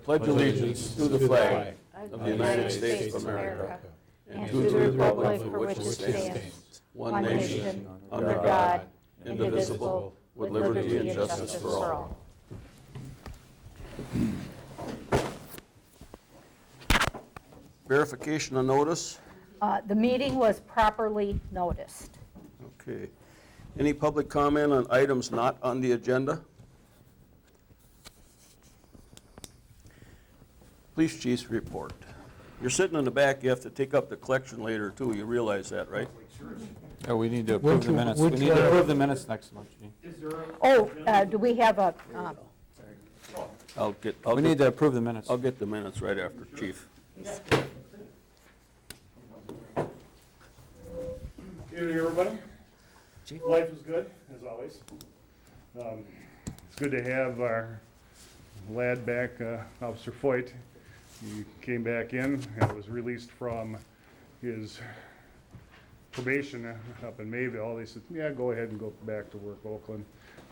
pledge allegiance to the flag of the United States of America and to the republic for which it stands, one nation, under God, indivisible, with liberty and justice for all. Verification of notice. The meeting was properly noticed. Okay. Any public comment on items not on the agenda? Police chief's report. You're sitting in the back, you have to take up the collection later too, you realize that, right? Oh, we need to approve the minutes. We need to approve the minutes next month, Gene. Oh, do we have a, We need to approve the minutes. I'll get the minutes right after, chief. Good evening, everybody. Life is good, as always. It's good to have our lad back, Officer Foyt. He came back in and was released from his probation up in Mayville. They said, yeah, go ahead and go back to work, Oakland.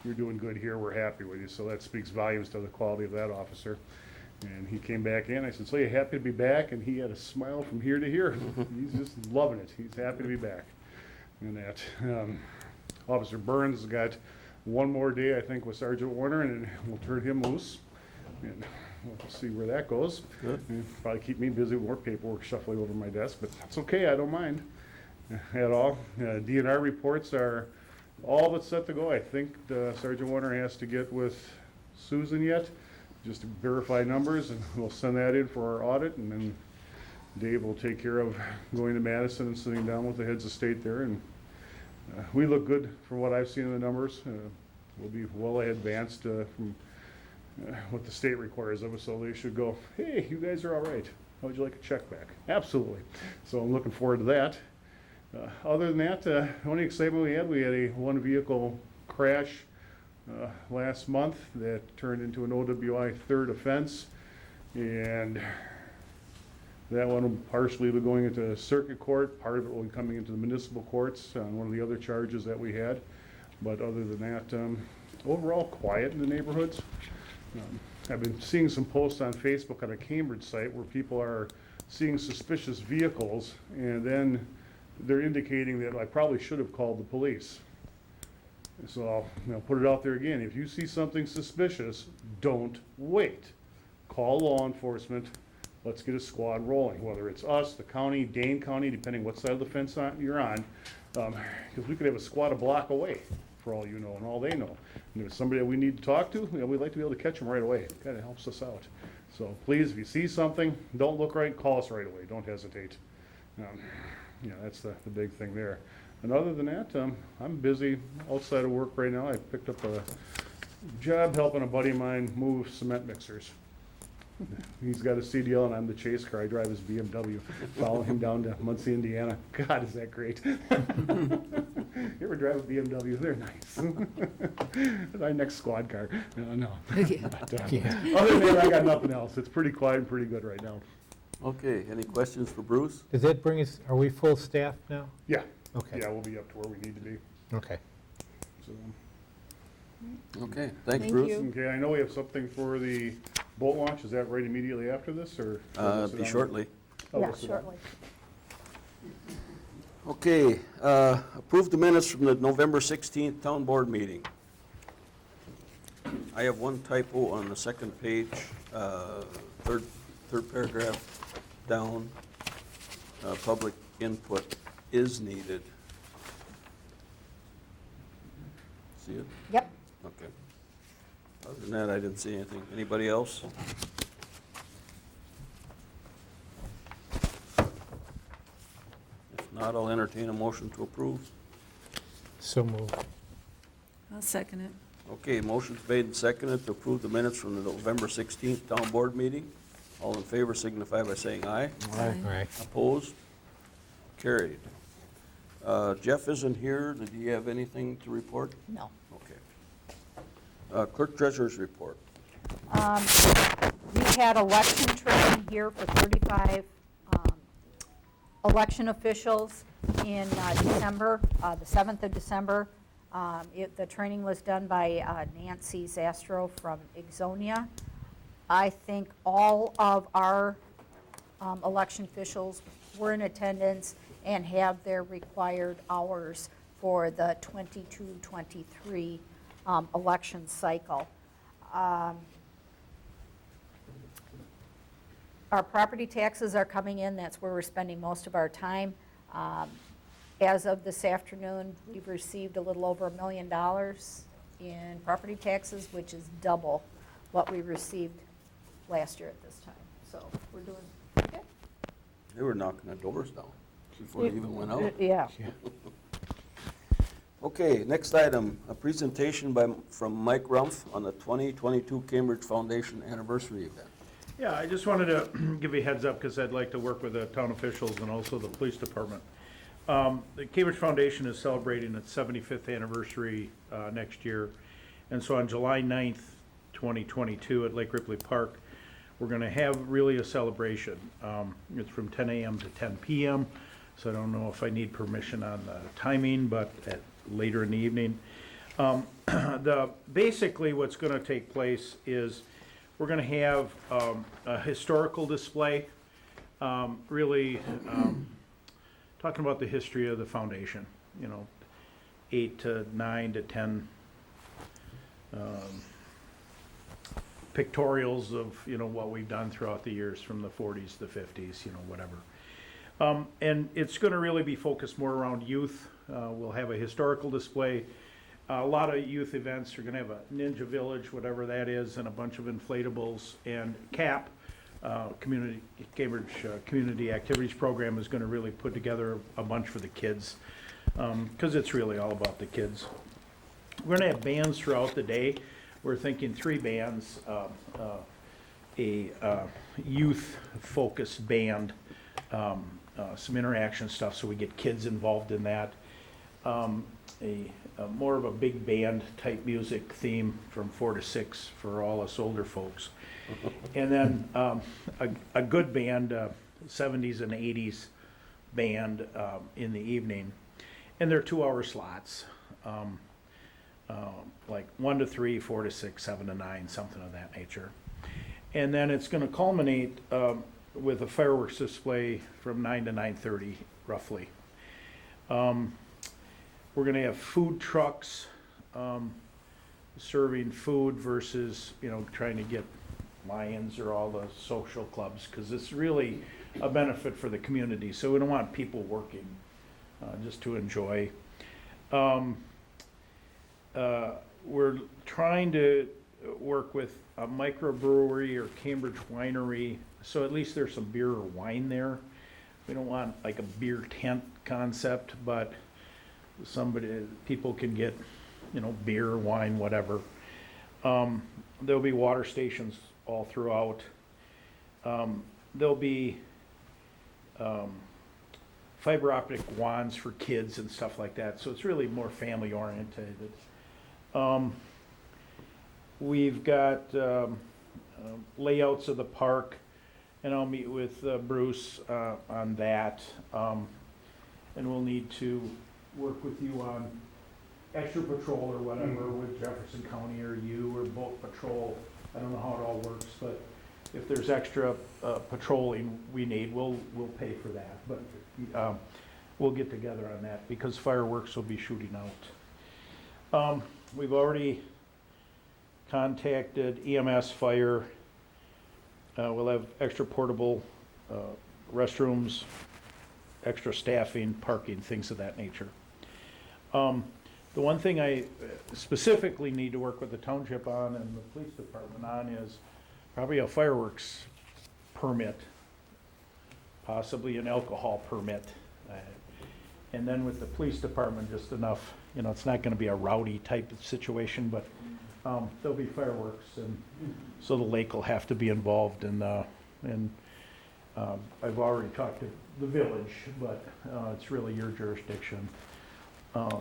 You're doing good here, we're happy with you. So that speaks volumes to the quality of that officer. And he came back in, I said, so you happy to be back? And he had a smile from here to here. He's just loving it. He's happy to be back. And that Officer Burns has got one more day, I think, with Sergeant Warner, and we'll turn him loose. And we'll see where that goes. Good. And probably keep me busy with more paperwork shuffling over my desk, but that's okay, I don't mind at all. DNR reports are all but set to go. I think Sergeant Warner has to get with Susan yet, just to verify numbers, and we'll send that in for our audit, and then Dave will take care of going to Madison and sitting down with the heads of state there. And we look good from what I've seen in the numbers. We'll be well advanced from what the state requires of us, so they should go, hey, you guys are all right. How would you like a check back? Absolutely. So I'm looking forward to that. Other than that, the only excitement we had a one vehicle crash last month that turned into an OWI third offense, and that one will partially be going into circuit court. Part of it will be coming into the municipal courts on one of the other charges that we had. But other than that, overall quiet in the neighborhoods. I've been seeing some posts on Facebook on a Cambridge site where people are seeing suspicious vehicles, and then they're indicating that I probably should have called the police. So I'll put it out there again. If you see something suspicious, don't wait. Call law enforcement. Let's get a squad rolling, whether it's us, the county, Dane County, depending what side of the fence you're on, because we could have a squad a block away, for all you know and all they know. And if there's somebody that we need to talk to, we'd like to be able to catch them right away. It kind of helps us out. So please, if you see something, don't look right, call us right away. Don't hesitate. That's the big thing there. And other than that, I'm busy outside of work right now. I picked up a job helping a buddy of mine move cement mixers. He's got a CDL and I'm the chase car. I drive his BMW, follow him down to Muncie, Indiana. God, is that great. You ever drive a BMW? They're nice. Our next squad car. No. Yeah. But, other than that, I got nothing else. It's pretty quiet and pretty good right now. Okay, any questions for Bruce? Does that bring us, are we full staff now? Yeah. Okay. Yeah, we'll be up to where we need to be. Okay. So, Okay, thanks, Thank Bruce. you. okay, I know we have something for the boat launch. Is that right immediately after this, or? Be shortly. yeah, shortly. Okay, approve the minutes from the November 16th town board meeting. I have one typo on the second page, third paragraph down. Public input is needed. See it? Yep. Okay. Other than that, I didn't see anything. Anybody else? If not, I'll entertain a motion to approve. So moved. I'll second it. Okay, motion's made and seconded to approve the minutes from the November 16th town board meeting. All in favor signify by saying aye. All right. Opposed? Carried. Jeff isn't here. Did he have anything to report? No. Okay. Clerk treasurer's report. We had election training here for 35 election officials in December, the 7th of December. The training was done by Nancy Zastro from Ixonia. I think all of our election officials were in attendance and have their required hours for the 22-23 election cycle. Our property taxes are coming in. That's where we're spending most of our time. As of this afternoon, we've received a little over $1 million in property taxes, which is double what we received last year at this time. So we're doing okay. They were knocking the doors down before they even went out. Yeah. Okay, next item, a presentation from Mike Rumpf on the 2022 Cambridge Foundation Anniversary Event. Yeah, I just wanted to give you a heads up because I'd like to work with the town officials and also the police department. The Cambridge Foundation is celebrating its 75th anniversary next year. And so on July 9th, 2022 at Lake Ripley Park, we're going to have really a celebration. It's from 10 a.m. to 10 p.m. So I don't know if I need permission on the timing, but later in the evening. Basically what's going to take place is we're going to have a historical display, really talking about the history of the foundation, 8 to 9 to 10 pictorials of, what we've done throughout the years from the 40s, the 50s, whatever. And it's going to really be focused more around youth. We'll have a historical display. A lot of youth events. We're going to have a Ninja Village, whatever that is, and a bunch of inflatables. And CAP, Cambridge Community Activities Program, is going to really put together a bunch for the kids, because it's really all about the kids. We're going to have bands throughout the day. We're thinking 3 bands, a youth-focused band, some interaction stuff so we get kids involved in that, more of a big band type music theme from 4 to 6 for all us older folks. And then a good band, 70s and 80s band in the evening. And they're 2-hour slots, like 1 to 3, 4 to 6, 7 to 9, something of that nature. And then it's going to culminate with a fireworks display from 9 to 9:30, roughly. We're going to have food trucks serving food versus, trying to get Lions or all the social clubs, because it's really a benefit for the community. So we don't want people working, just to enjoy. We're trying to work with a microbrewery or Cambridge winery, so at least there's some beer or wine there. We don't want like a beer tent concept, but people can get, beer, wine, whatever. There'll be water stations all throughout. There'll be fiber optic wands for kids and stuff like that, so it's really more family oriented. We've got layouts of the park, and I'll meet with Bruce on that, and we'll need to work with you on extra patrol or whatever with Jefferson County or you or boat patrol. I don't know how it all works, but if there's extra patrolling we need, we'll pay for that. But we'll get together on that because fireworks will be shooting out. We've already contacted EMS, fire. We'll have extra portable restrooms, extra staffing, parking, things of that nature. The one thing I specifically need to work with the township on and the police department on is probably a fireworks permit, possibly an alcohol permit. And then with the police department, just enough, it's not gonna be a rowdy type of situation, but there'll be fireworks, and so the lake will have to be involved, and I've already talked to the village, but it's really your jurisdiction.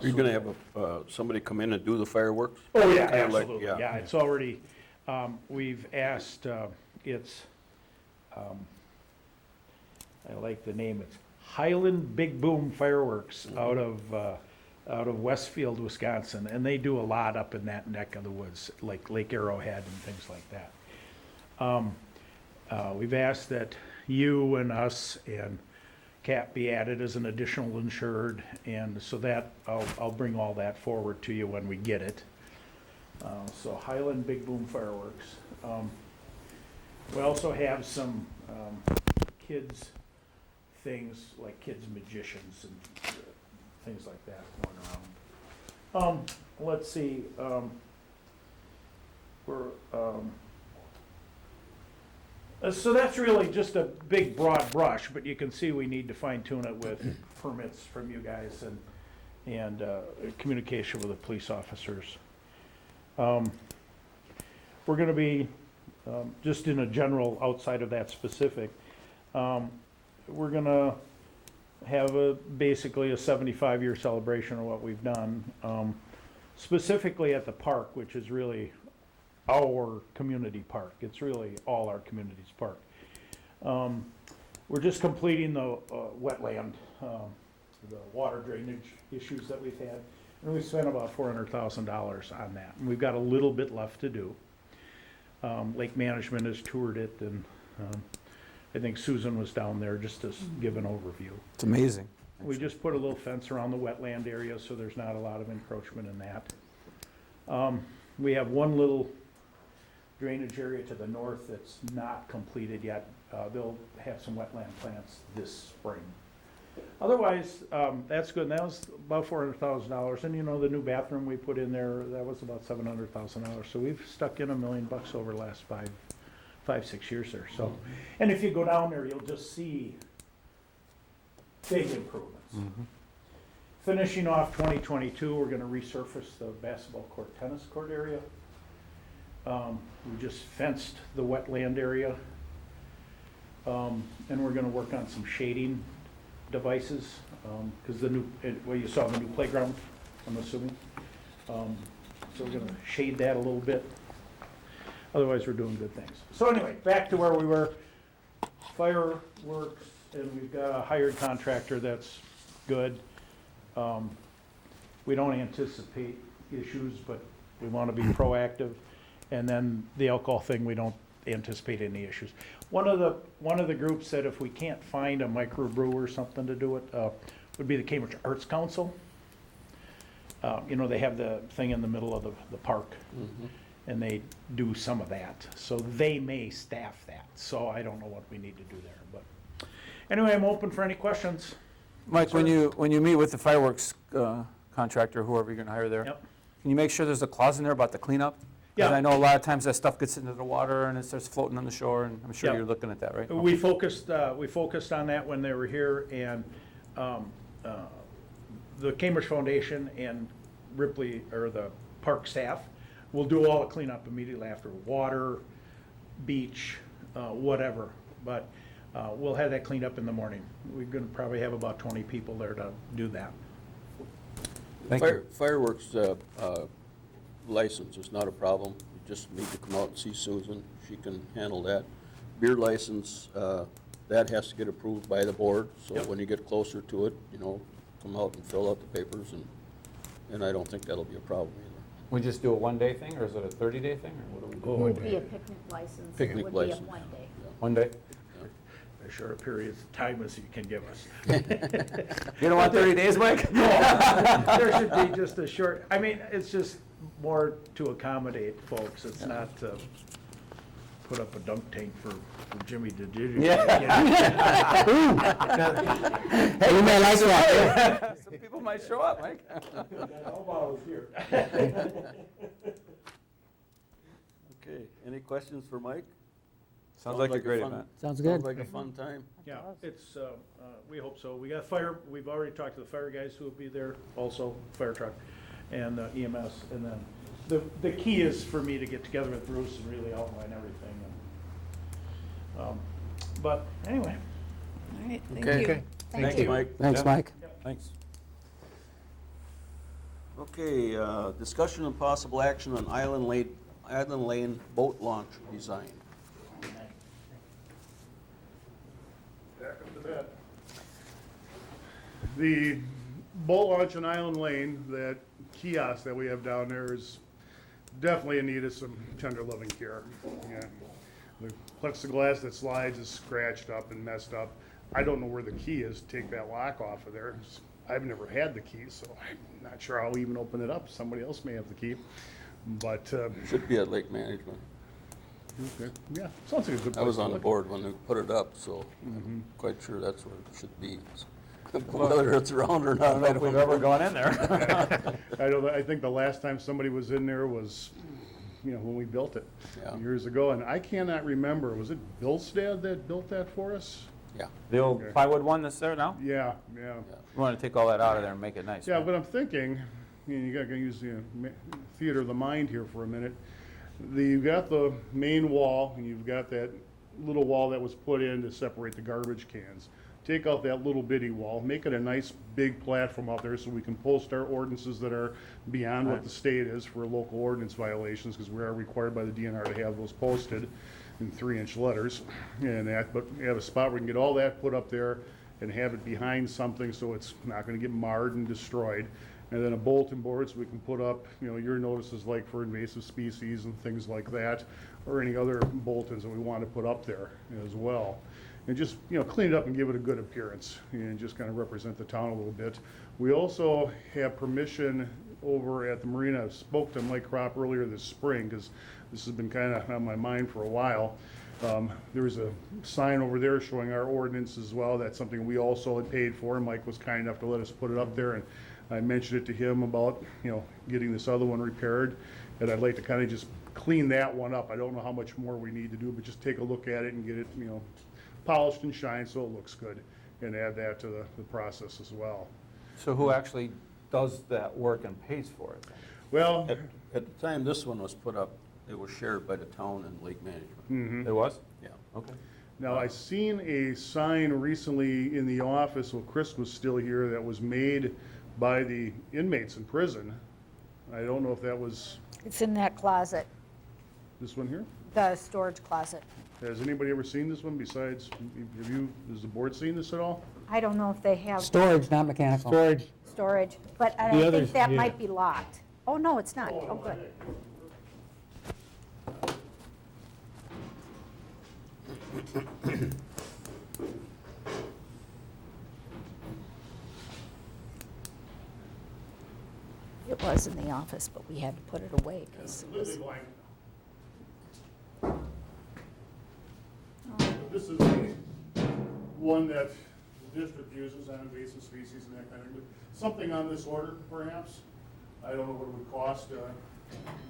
You're going to have somebody come in and do the fireworks? Oh, yeah, Kinda like- absolutely, yeah, it's already, we've asked, it's, I like the name, it's Highland Big Boom Fireworks out of Westfield, Wisconsin, and they do a lot up in that neck of the woods, like Lake Arrowhead and things like that. We've asked that you and us and CAP be added as an additional insured, and so that, I'll bring all that forward to you when we get it. So Highland Big Boom Fireworks. We also have some kids things, like kids magicians and things like that going around. Let's see, so that's really just a big broad brush, but you can see we need to fine tune it with permits from you guys and communication with the police officers. We're gonna be, just in a general, outside of that specific, we're gonna have basically a 75-year celebration of what we've done, specifically at the park, which is really our community park. It's really all our community's park. We're just completing the wetland, the water drainage issues that we've had, and we spent about $400,000 on that. And we've got a little bit left to do. Lake Management has toured it, and I think Susan was down there just to give an overview. It's amazing. We just put a little fence around the wetland area, so there's not a lot of encroachment in that. We have one little drainage area to the north that's not completed yet. They'll have some wetland plants this spring. Otherwise, that's good. And that was about $400,000. And you know, the new bathroom we put in there, that was about $700,000. So we've stuck in $1 million over the last 5-6 years there. So, and if you go down there, you'll just see big improvements. Finishing off 2022, we're gonna resurface the basketball court, tennis court area. We just fenced the wetland area. And we're gonna work on some shading devices, cause the new, well, you saw the new playground, I'm assuming. So we're gonna shade that a little bit. Otherwise, we're doing good things. So anyway, back to where we were. Fireworks, and we've got a hired contractor that's good. We don't anticipate issues, but we want to be proactive. And then the alcohol thing, we don't anticipate any issues. One of the groups said if we can't find a microbrew or something to do it, would be the Cambridge Arts Council. You know, they have the thing in the middle of the park, and they do some of that. So they may staff that. So I don't know what we need to do there. But anyway, I'm open for any questions. Mike, when you meet with the fireworks contractor, whoever you're gonna hire there, Yep. can you make sure there's a clause in there about the cleanup? 'Cause Yeah. I know a lot of times that stuff gets into the water and it starts floating on the shore, and I'm sure Yeah. you're looking at that, right? We focused on that when they were here, and the Cambridge Foundation and Ripley, or the park staff, will do all the cleanup immediately after. Water, beach, whatever, but we'll have that cleaned up in the morning. We're gonna probably have about 20 people there to do that. Thank you. Fireworks license is not a problem. You just need to come out and see Susan. She can handle that. Beer license, that has to get approved by the board. So Yep. when you get closer to it, you know, come out and fill out the papers, and I don't think that'll be a problem either. We just do a one-day thing, or is it a 30-day thing, or what do we do? It would be a picnic license. Picnic It would be a license. 1 day. 1 day? As short a period of time as you can give us. You don't want 30 days, Mike? There should be just a short, I mean, it's just more to accommodate folks. It's not to put up a dunk tank for Jimmy to do. Yeah. Hey, you may like that. Some people might show up, Mike. Okay, any questions for Mike? Sounds like a great fun- event. Sounds good. Sounds like a fun time. Yeah, it's, we hope so. We got fire, we've already talked to the fire guys who will be there also, fire truck, and EMS. And then the key is for me to get together with Bruce and really outline everything. But anyway, All right, thank Okay. you. Okay. Thank you, Mike. Thanks, Yeah. Mike. Thanks. Okay, discussion and possible action on Island Lane boat launch design. Back up to that. The boat launch on Island Lane, that kiosk that we have down there, is definitely in need of some tender loving care. Yeah. the plexiglass that slides is scratched up and messed up. I don't know where the key is to take that lock off of there. I've never had the key, so I'm not sure how we even open it up. Somebody else may have the key, but, Should be at Lake Management. okay, yeah, sounds like a good place I was to on the look. board when they put it up, so I'm quite sure that's where it should be. Whether it's around or I not, don't know if we've ever gone in there. I think the last time somebody was in there was, when we built it Yeah. years ago, and I cannot remember, was it Bill's dad that built that for us? Yeah. The old Okay. plywood one that's there now? Yeah. We want to take all that out of there and make it nice. Yeah, right? but I'm thinking, you gotta use the theater of the mind here for a minute. You've got the main wall, and you've got that little wall that was put in to separate the garbage cans. Take out that little bitty wall, make it a nice big platform out there so we can post our ordinances that are beyond what the state is for local ordinance violations, because we are required by the DNR to have those posted in 3-inch letters and that, but we have a spot where we can get all that put up there and have it behind something so it's not gonna get marred and destroyed. And then a bulletin board so we can put up, your notices like for invasive species and things like that, or any other bulletins that we want to put up there as well. And just, clean it up and give it a good appearance and just kind of represent the town a little bit. We also have permission over at the marina. I spoke to Mike Kropp earlier this spring because this has been kind of on my mind for a while. There's a sign over there showing our ordinance as well. That's something we also had paid for. Mike was kind enough to let us put it up there, and I mentioned it to him about, getting this other one repaired. And I'd like to kind of just clean that one up. I don't know how much more we need to do, but just take a look at it and get it, polished and shined so it looks good, and add that to the process as well. So who actually does that work and pays for it? Well, At the time this one was put up, it was shared by the town and Lake Management. It was? Yeah. Okay. now I seen a sign recently in the office while Chris was still here that was made by the inmates in prison. I don't know if that was It's in that closet, this one here. the storage closet. Has anybody ever seen this one besides, has the board seen this at all? I don't know if they have Storage, not mechanical. Storage, storage, but I The think others, that yeah. might be locked. Oh, no, it's not. Oh, good. It was in the office, but we had to put it away because it was, Completely blank. This is the one that the district uses on invasive species and that kind of, something on this order perhaps. I don't know what it would cost,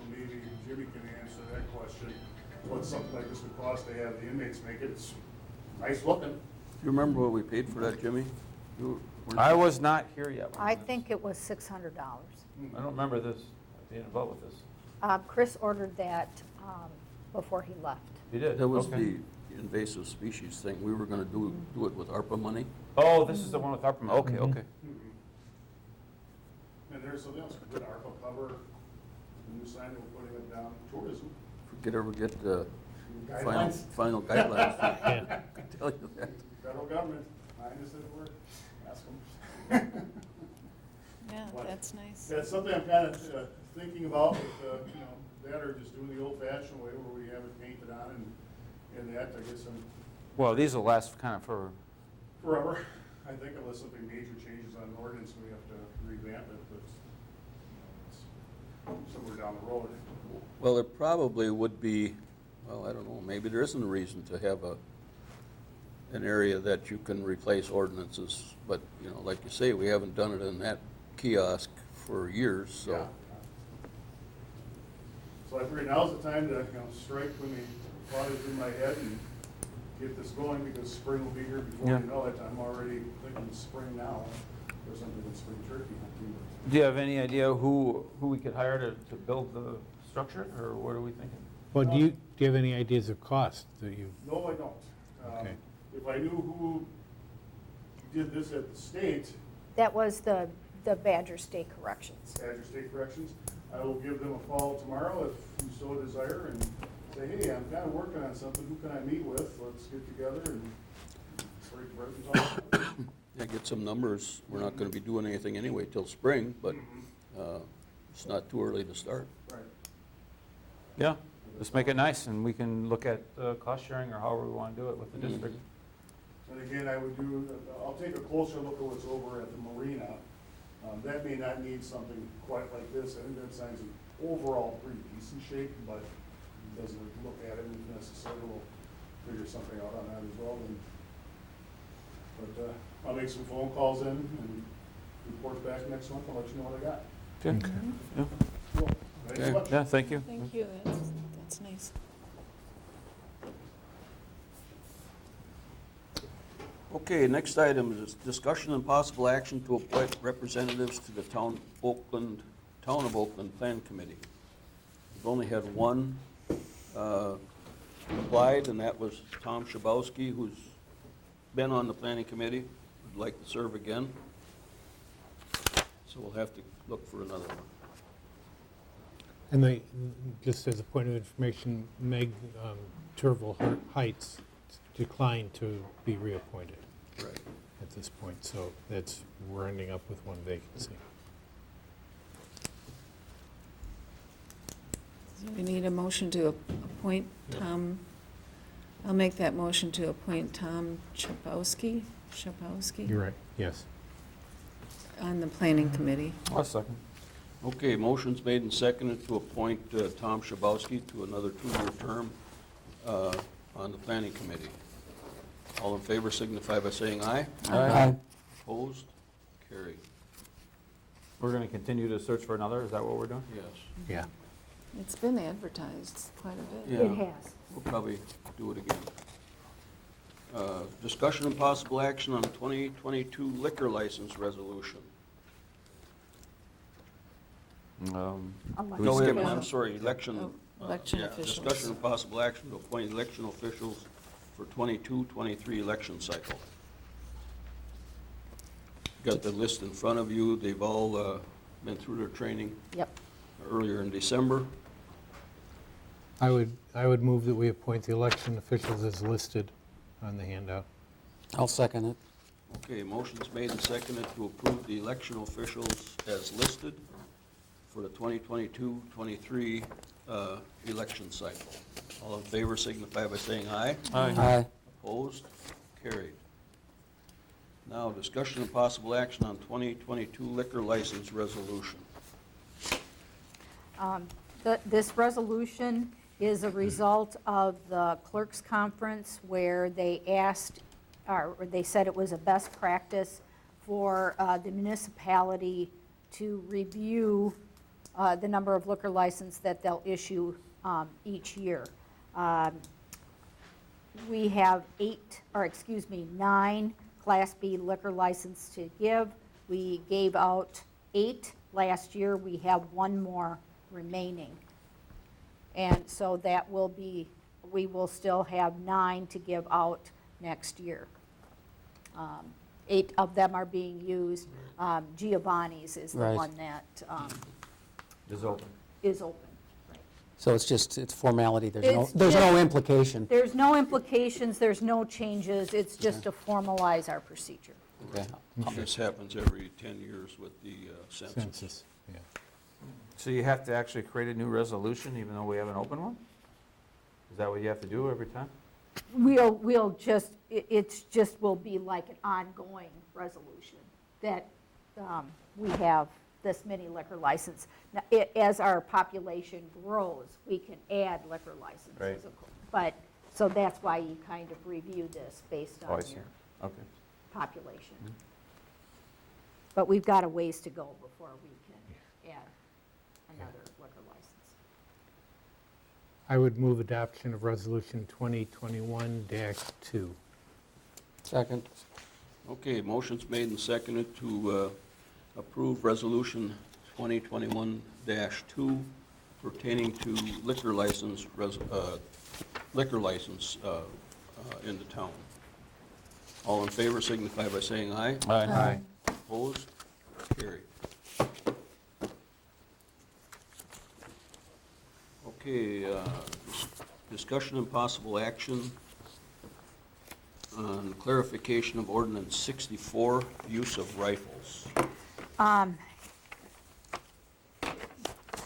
maybe Jimmy can answer that question. What something like this would cost to have the inmates make it. It's nice looking. Do you remember what we paid for that, Jimmy? I was not here yet. when I this- think it was $600. I don't remember this, being involved with this. Chris ordered that before he left. You did? That was Okay. the invasive species thing. We were gonna do it with ARPA money. Oh, this is the one with ARPA. Okay, okay. And there's something else, good ARPA cover, the new sign that we're putting up down, tourism. If we could ever get the Guidelines. final guidelines, yeah. I can tell you that. Federal government, I just said it work, ask them. Yeah, What? that's nice. That's something I'm kind of thinking about with, that or just doing the old fashioned way where we have it painted on and that, I guess, some Well, these will last kind of for, forever. I think unless something major changes on an ordinance, we have to revamp it, but it's somewhere down the road. Well, it probably would be, well, I don't know, maybe there isn't a reason to have an area that you can replace ordinances, but, like you say, we haven't done it in that kiosk for years, so. Yeah. So I figured now's the time to, strike when the thought is in my head and get this going because spring will be here before Yeah. you know it. I'm already thinking spring now or something with spring turkey hunting. do you have any idea who we could hire to build the structure, or what are we thinking? Well, do you have any ideas of cost that you, No, I don't. Okay. If I knew who did this at the state, That was the Badger State Corrections. Badger State Corrections, I will give them a call tomorrow if you so desire and say, hey, I'm kind of working on something, who can I meet with? Let's get together and break bread and talk about it. Yeah, get some numbers. We're not gonna be doing anything anyway till spring, but it's not too early to start. Right. Yeah, Let's make it nice, and we can look at cost sharing or however we want to do it with the district. And again, I'll take a closer look at what's over at the marina. That may not need something quite like this. I think that sign's in overall pretty decent shape, but it doesn't look at it necessarily. We'll figure something out on that as well. But I'll make some phone calls in and report back next month. I'll let you know what I got. Okay. Yeah. Cool. Thanks so much. Yeah, thank you. Thank you, that's nice. Okay, next item is discussion and possible action to appoint representatives to the Town of Oakland Plan Committee. We've only had one applied, and that was Tom Schabowski, who's been on the planning committee, would like to serve again. So we'll have to look for another one. And they, just as a point of information, Meg Turville Heights declined to be reappointed Right. at this point, so we're ending up with one vacancy. So we need a motion to appoint Tom, I'll make that motion to appoint Tom Schabowski You're right, yes. on the planning committee. I'll second. Okay, motion's made and seconded to appoint Tom Schabowski to another 2-year term on the planning committee. All in favor signify by saying aye. Aye. Opposed? Carried. We're going to continue to search for another, is that what we're doing? Yes. Yeah. It's been advertised quite a bit. Yeah. It has. We'll probably do it again. Discussion and possible action on 2022 liquor license resolution. No, wait a minute, I'm sorry, election. Election yeah, officials. Discussion and possible action to appoint election officials for 22-23 election cycle. Got the list in front of you. They've all been through their training Yep. earlier in December. I would move that we appoint the election officials as listed on the handout. I'll second it. Okay, motion's made and seconded to approve the election officials as listed for the 2022-23 election cycle. All in favor signify by saying aye. Aye. Opposed? Carried. Now, discussion and possible action on 2022 liquor license resolution. This resolution is a result of the clerks' conference where they asked, or they said it was a best practice for the municipality to review the number of liquor license that they'll issue each year. We have 9 Class B liquor license to give. We gave out 8 last year. We have 1 more remaining. And so that will be, we will still have 9 to give out next year. 8 of them are being used. Giovanni's is the Right. one that Is open. is open. Right. So it's formality, there's It's no just- implication. There's no implications, there's no changes, it's just to formalize our procedure. Okay. This happens every 10 years with the census. Census, yeah. So you have to actually create a new resolution even though we have an open one? Is that what you have to do every time? We'll just, it's just will be like an ongoing resolution that we have this many liquor license. Now, as our population grows, we can add liquor licenses. Right. of course. But, so that's why you kind of review this based Oh, I on see. your Okay. population. But we've got a ways to go before we can add another liquor license. I would move adoption of resolution 2021-2. Second. Okay, motion's made and seconded to approve resolution 2021-2 pertaining to liquor license in the town. All in favor signify by saying aye. Aye. Opposed? Carried. Okay, discussion and possible action on clarification of ordinance 64, use of rifles.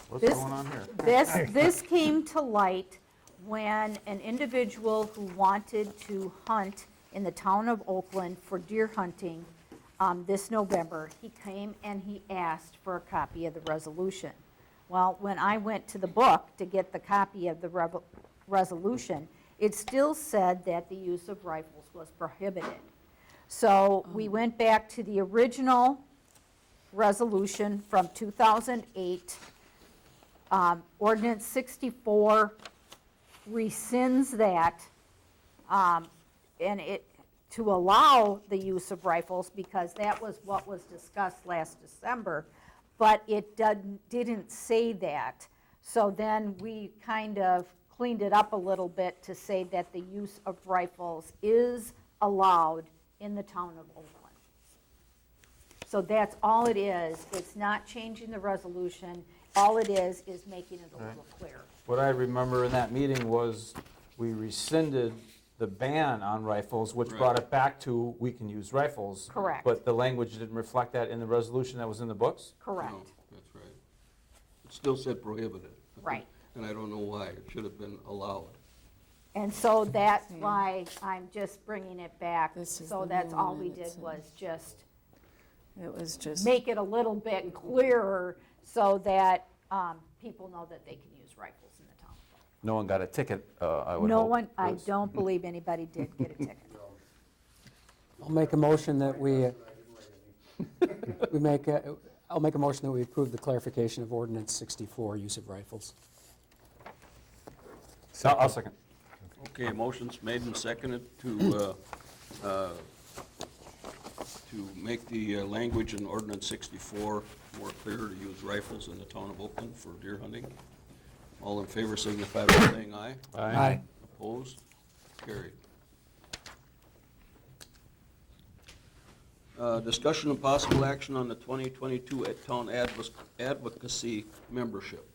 What's This- going on here? This came to light when an individual who wanted to hunt in the town of Oakland for deer hunting this November, he came and he asked for a copy of the resolution. Well, when I went to the book to get the copy of the resolution, it still said that the use of rifles was prohibited. So we went back to the original resolution from 2008. Ordinance 64 rescinds that, and it, to allow the use of rifles, because that was what was discussed last December, but it didn't say that. So then we kind of cleaned it up a little bit to say that the use of rifles is allowed in the town of Oakland. So that's all it is. It's not changing the resolution. All it is making it a little clearer. What I remember in that meeting was we rescinded the ban on rifles, which brought it back to we can use rifles. Correct. But the language didn't reflect that in the resolution that was in the books? Correct. No, that's right. It still said prohibited. Right. And I don't know why. It should have been allowed. And so that's why I'm just bringing it back. This is So the that's new all one, we and did it's in- was just It was just, make it a little bit clearer so that people know that they can use rifles in the town. No one got a ticket, I would No hope. one, I don't believe anybody did get a ticket. I'll make a motion that I'll make a motion that we approve the clarification of ordinance 64, use of rifles. I'll second. Okay, motion's made and seconded to make the language in ordinance 64 more clear to use rifles in the town of Oakland for deer hunting. All in favor signify by saying aye. Aye. Opposed? Carried. Discussion and possible action on the 2022 town advocacy membership.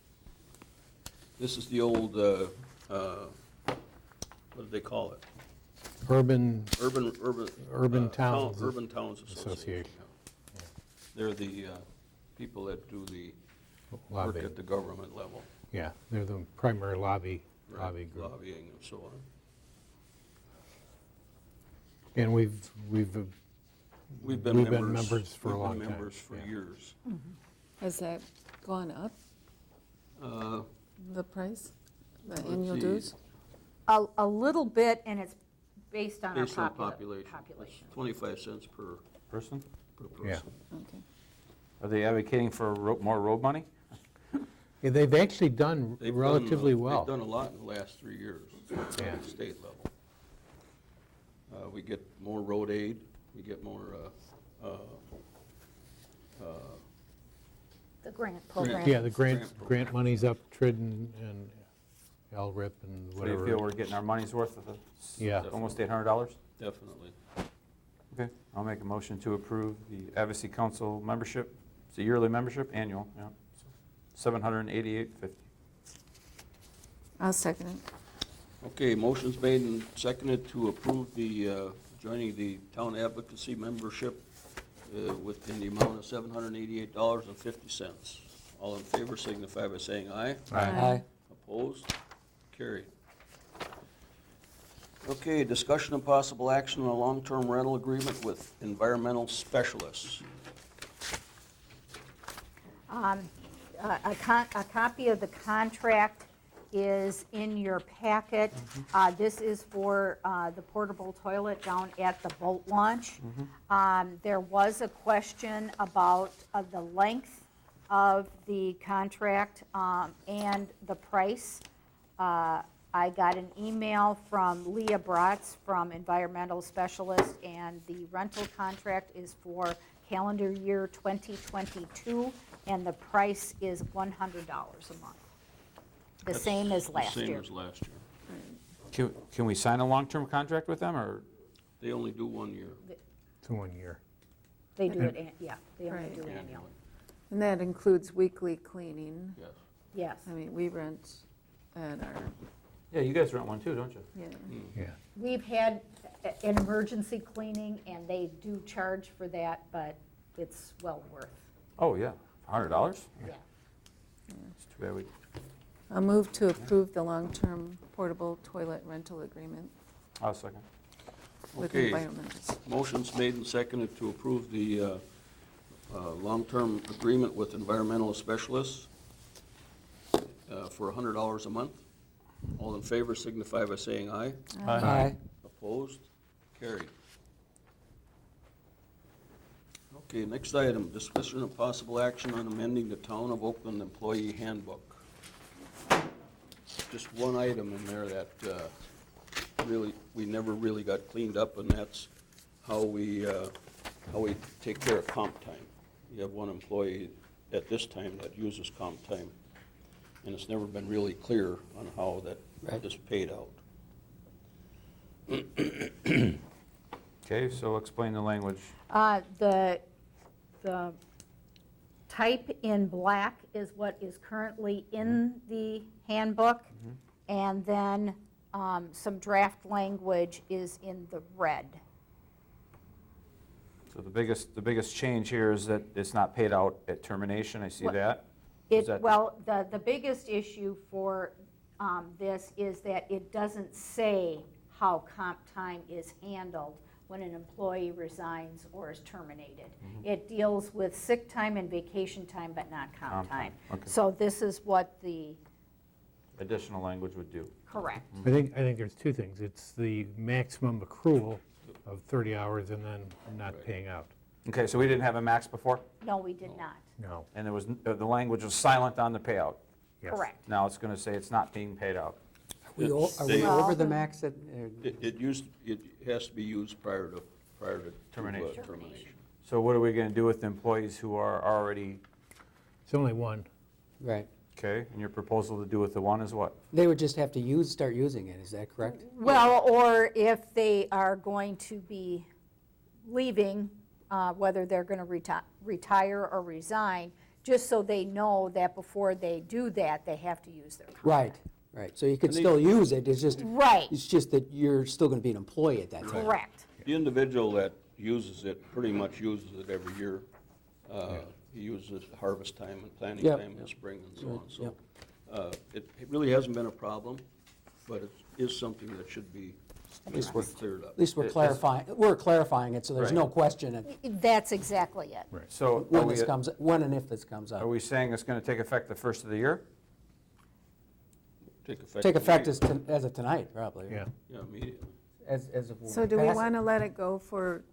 This is the old, what do they call it? Urban Urban Towns Urban Towns Association. Association. Yeah. They're the people that do the work lobby. at the government level. Yeah, they're the primary lobby Right, group. lobbying and so on. And we've We've been members for a long We've been time, members for yeah. years. has that gone up, Uh, the price, the Let's annual see. dues? A little bit, and it's based on our Based on population. population. 25 cents per Person? Yeah. person. Okay. Are they advocating for more road money? Yeah, they've actually done They've relatively done, well. They've done a lot in the last 3 years Yeah. at the state level. We get more road aid, we get more, The grant program. Yeah, the grant program. money's up, TRID and LRIP and So do you feel whatever. we're getting our money's worth of the, Yeah. almost $800? definitely. Okay, I'll make a motion to approve the Advocacy Council membership. It's a yearly membership, annual, yeah. $788.50. I'll second it. Okay, motion's made and seconded to approve the, joining the town advocacy membership within the amount of $788.50. All in favor signify by saying aye. Aye. Opposed? Carried. Okay, discussion and possible action on a long-term rental agreement with environmental specialists. A copy of the contract is in your packet. This is for the portable toilet down at the boat launch. There was a question about the length of the contract and the price. I got an email from Leah Bratz from Environmental Specialist, and the rental contract is for calendar year 2022, and the price is $100 a month. The same as last Same year. as last year. Can we sign a long-term contract with them, or? They only do 1 year. It's 1 year. They do it, yeah, they only Right. do it Annually. annually. And that includes weekly cleaning. Yes. Yes. I mean, we rent at our, Yeah, you guys rent one too, don't you? yeah. Yeah. We've had an emergency cleaning, and they do charge for that, but it's well worth. Oh, yeah, $100? Yeah. It's too bad we I'll move to approve the long-term portable toilet rental agreement I'll second. with Okay. environmental. Motion's made and seconded to approve the long-term agreement with environmental specialists for $100 a month. All in favor signify by saying aye. Aye. Opposed? Carried. Okay, next item, discussion of possible action on amending the Town of Oakland Employee Handbook. Just one item in there that really, we never really got cleaned up, and that's how we take care of comp time. You have one employee at this time that uses comp time, and it's never been really clear on how that Right. is paid out. Okay, so explain the language. The type in black is what is currently in the handbook, and then some draft language is in the red. So the biggest change here is that it's not paid out at termination, I see Well, that. Is that- Well, the biggest issue for this is that it doesn't say how comp time is handled when an employee resigns or is terminated. It deals with sick time and vacation time, but not comp Comp time. time, okay. So this is what the, Additional language would do. correct. I think there's two things. It's the maximum accrual of 30 hours and then not Right. paying out. Okay, so we didn't have a max before, No, we did not. No. and there was, the language was silent on the payout. Yes. Correct. Now it's going to say it's not being paid out. Are we Well- over the max at, It has to be used prior to Termination. termination. So what are we going to do with the employees who are already, It's only one. right. okay, and your proposal to do with the one is what? They would just have to start using it, is that correct? Well, or if they are going to be leaving, whether they're going to retire or resign, just so they know that before they do that, they have to use their comp. Right, right. So you could And they- still use it, Right, it's just that you're still going to be an employee at that time. correct. The individual that uses it pretty much uses it every year. He uses it harvest time and planting Yep. time in the spring and so Right, on. So yep. it really hasn't been a problem, but it is something that should be cleared up. At least we're clarifying it, so there's no question That's exactly it. So are when we, when and if this comes are up. we saying it's going to take effect the first of the year? Take effect. Take effect immediately. as of tonight, probably. Yeah. Yeah, immediately. As of when So do we pass it. want to let it go for,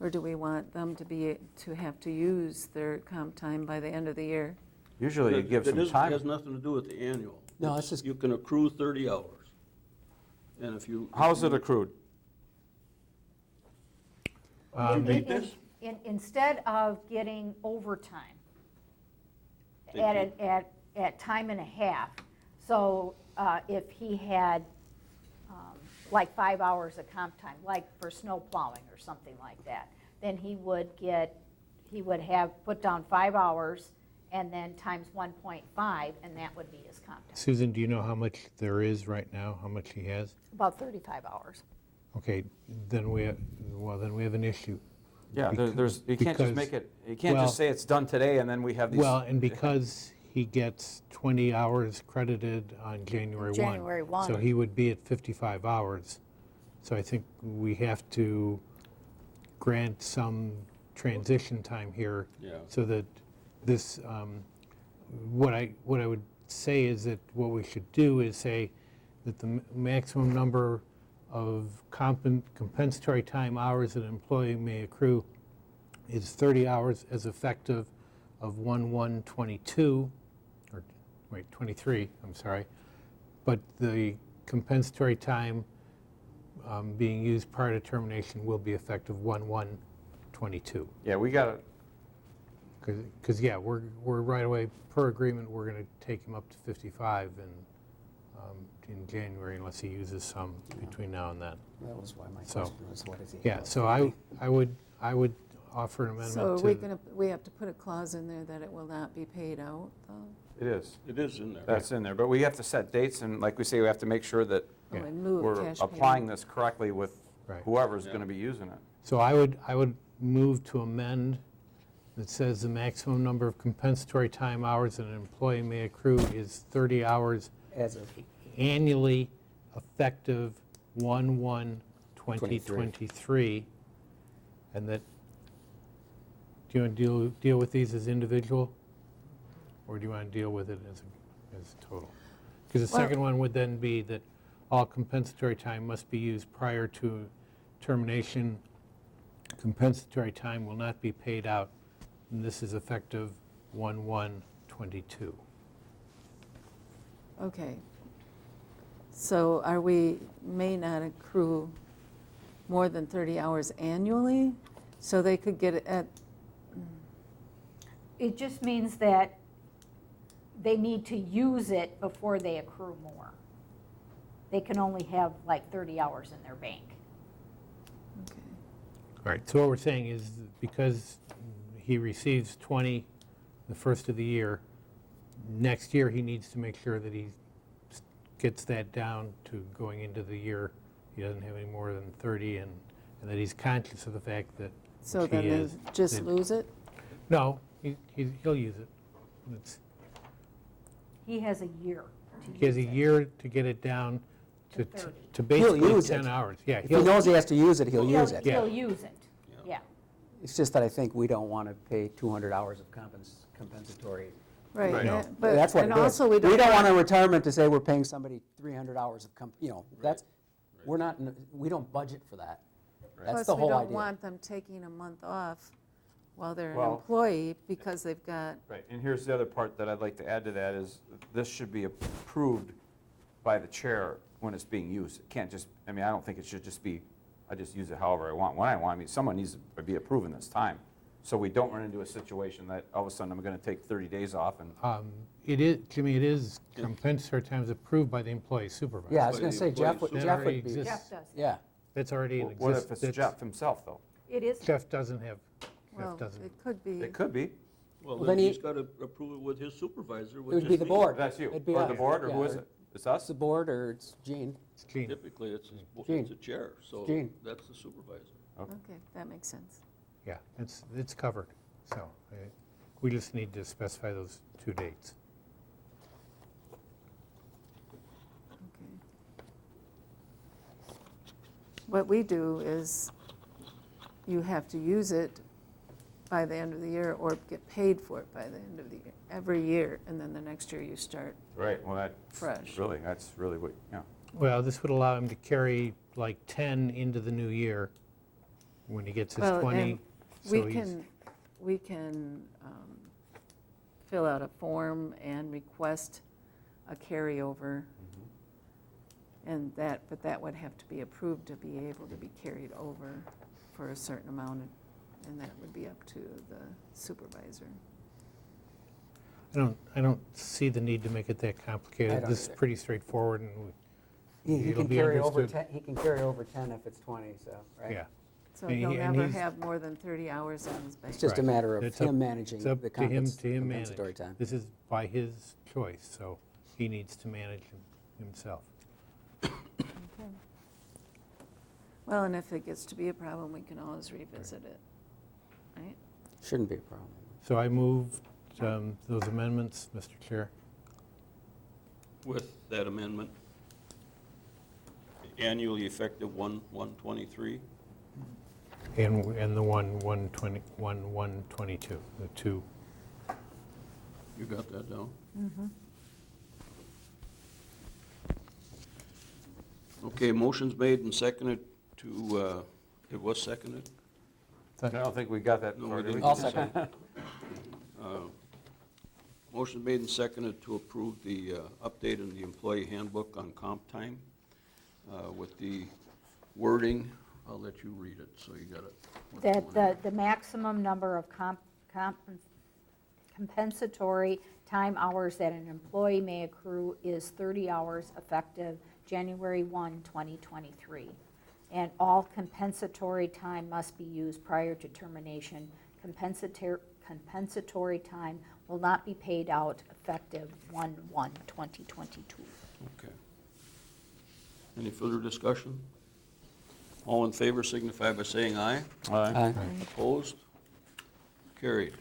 or do we want them to have to use their comp time by the end of the year? Usually you give some It time. has nothing to do with the annual. No, it's just- You can accrue 30 hours. And if you. How's it accrued? Read this? Instead of getting overtime at time and a half, so if he had like 5 hours of comp time, like for snow plowing or something like that, then he would have put down 5 hours and then times 1.5, and that would be his comp time, Susan, do you know how much there is right now, how much he has? about 35 hours. Okay, then we have an issue. Yeah, there's, you can't just because- make it, you can't well- just say it's done today and then we have these. Well, and because he gets 20 hours credited on January 1. January 1. So he would be at 55 hours. So I think we have to grant some transition time here. Yeah. So that this, what I would say is that what we should do is say that the maximum number of compensatory time hours that an employee may accrue is 30 hours as effective of 1/1/22, or wait, 23, I'm sorry. But the compensatory time being used prior to termination will be effective 1/1/22. Yeah, we got it. Because, yeah, we're right away, per agreement, we're going to take him up to 55 in January unless he uses some between now and then. That was why my So, question was, what is he? Yeah, so I would offer an So amendment are to, we have to put a clause in there that it will not be paid out, though? It is. It is in there. That's in there. But we have to set dates and like we say, we have to make sure that Oh, Yeah. in lieu of we're cash applying payment. this correctly with Right. whoever's Yeah. going to be using it. so I would move to amend that says the maximum number of compensatory time hours that an employee may accrue is 30 hours As of, annually effective 1/1/2023. And that, do you want to deal with these as individual? Or do you want to deal with it as total? Because the Well- second one would then be that all compensatory time must be used prior to termination. Compensatory time will not be paid out, and this is effective 1/1/22. Okay. So we may not accrue more than 30 hours annually? So they could get it at, It just means that they need to use it before they accrue more. They can only have like 30 hours in their bank. okay. All right, so what we're saying is because he receives 20 the first of the year, next year he needs to make sure that he gets that down to going into the year, he doesn't have any more than 30, and that he's conscious of the fact that, So which he then they is, just that- lose it? No, he'll use it. It's- He has a year to use He has a it. year to get it down To to 30. basically use 10 it. hours. Yeah, if he knows he has to use it, he'll use it. Yeah. He'll use it, yeah. It's just that I think we don't want to pay 200 hours of compensatory. Right. Right. yeah, But But, that's what and it is. also we don't don't want a retirement to say we're paying somebody 300 hours of, that's, we're not, we don't budget for that. That's Plus, the we whole don't idea. want them taking a month off while they're an Well- employee because they've got, Right, and here's the other part that I'd like to add to that is this should be approved by the chair when it's being used. It can't just, I don't think it should just be, I just use it however I want, when I want. Someone needs to be approving this time. So we don't run into a situation that all of a sudden I'm going to take 30 days off and, It is, Jimmy, it is compensatory time is approved by the employee supervisor. Yeah, I was By going the to say, Jeff would, employee's That Jeff already would be, exists. Jeff does. yeah. That's already in what if existence. it's Jeff himself, though? It is, Jeff doesn't have, well, Jeff doesn't. it could be. It could be. Well, Well, then then he's he- got to approve it with his supervisor, It which would is be the me. board. That's you, It'd be or the us. board, or Yeah. who is it? It's It's us? the board or it's Gene. It's Gene. Typically, it's Gene. the chair, so Gene. that's the supervisor. Okay, that makes sense. Yeah, it's covered. So we just need to specify those 2 dates. Okay. What we do is you have to use it by the end of the year or get paid for it by the end of the year, every year, and then the next year you start. Right, well, that's Fresh. that's really what, yeah. Well, this would allow him to carry like 10 into the new year when he gets his Well, 20. and So we can fill out a form and request a carryover, and but that would have to be approved to be able to be carried over for a certain amount, and that would be up to the supervisor. I don't see the need to make it that I complicated. don't This is either. pretty straightforward, and He It'll can be carry over understood. 10, he can carry over 10 if it's 20, so, right? yeah. So And he'll he- and never he's- have more than 30 hours in his bank. It's just a Right. matter of It's up- him managing It's up the to him manage. compensatory time. This is by his choice, so he needs to manage himself. Okay. Well, and if it gets to be a problem, we can always revisit it, right? Shouldn't be a problem. So I moved those amendments, Mr. Chair. With that amendment, annually effective 1/1/23. And the 1/1/22, the two. You got that down? Okay, motion's made and seconded to, it was seconded? I don't think we got that No, far, we did we? didn't. I'll second. Motion made and seconded to approve the update in the employee handbook on comp time with the wording. I'll let you read it, so you got it. that the maximum number of compensatory time hours that an employee may accrue is 30 hours effective January 1, 2023. And all compensatory time must be used prior to termination. Compensatory time will not be paid out effective 1/1/2022. Okay. Any further discussion? All in favor signify by saying aye. Aye. Aye. Opposed? Carried.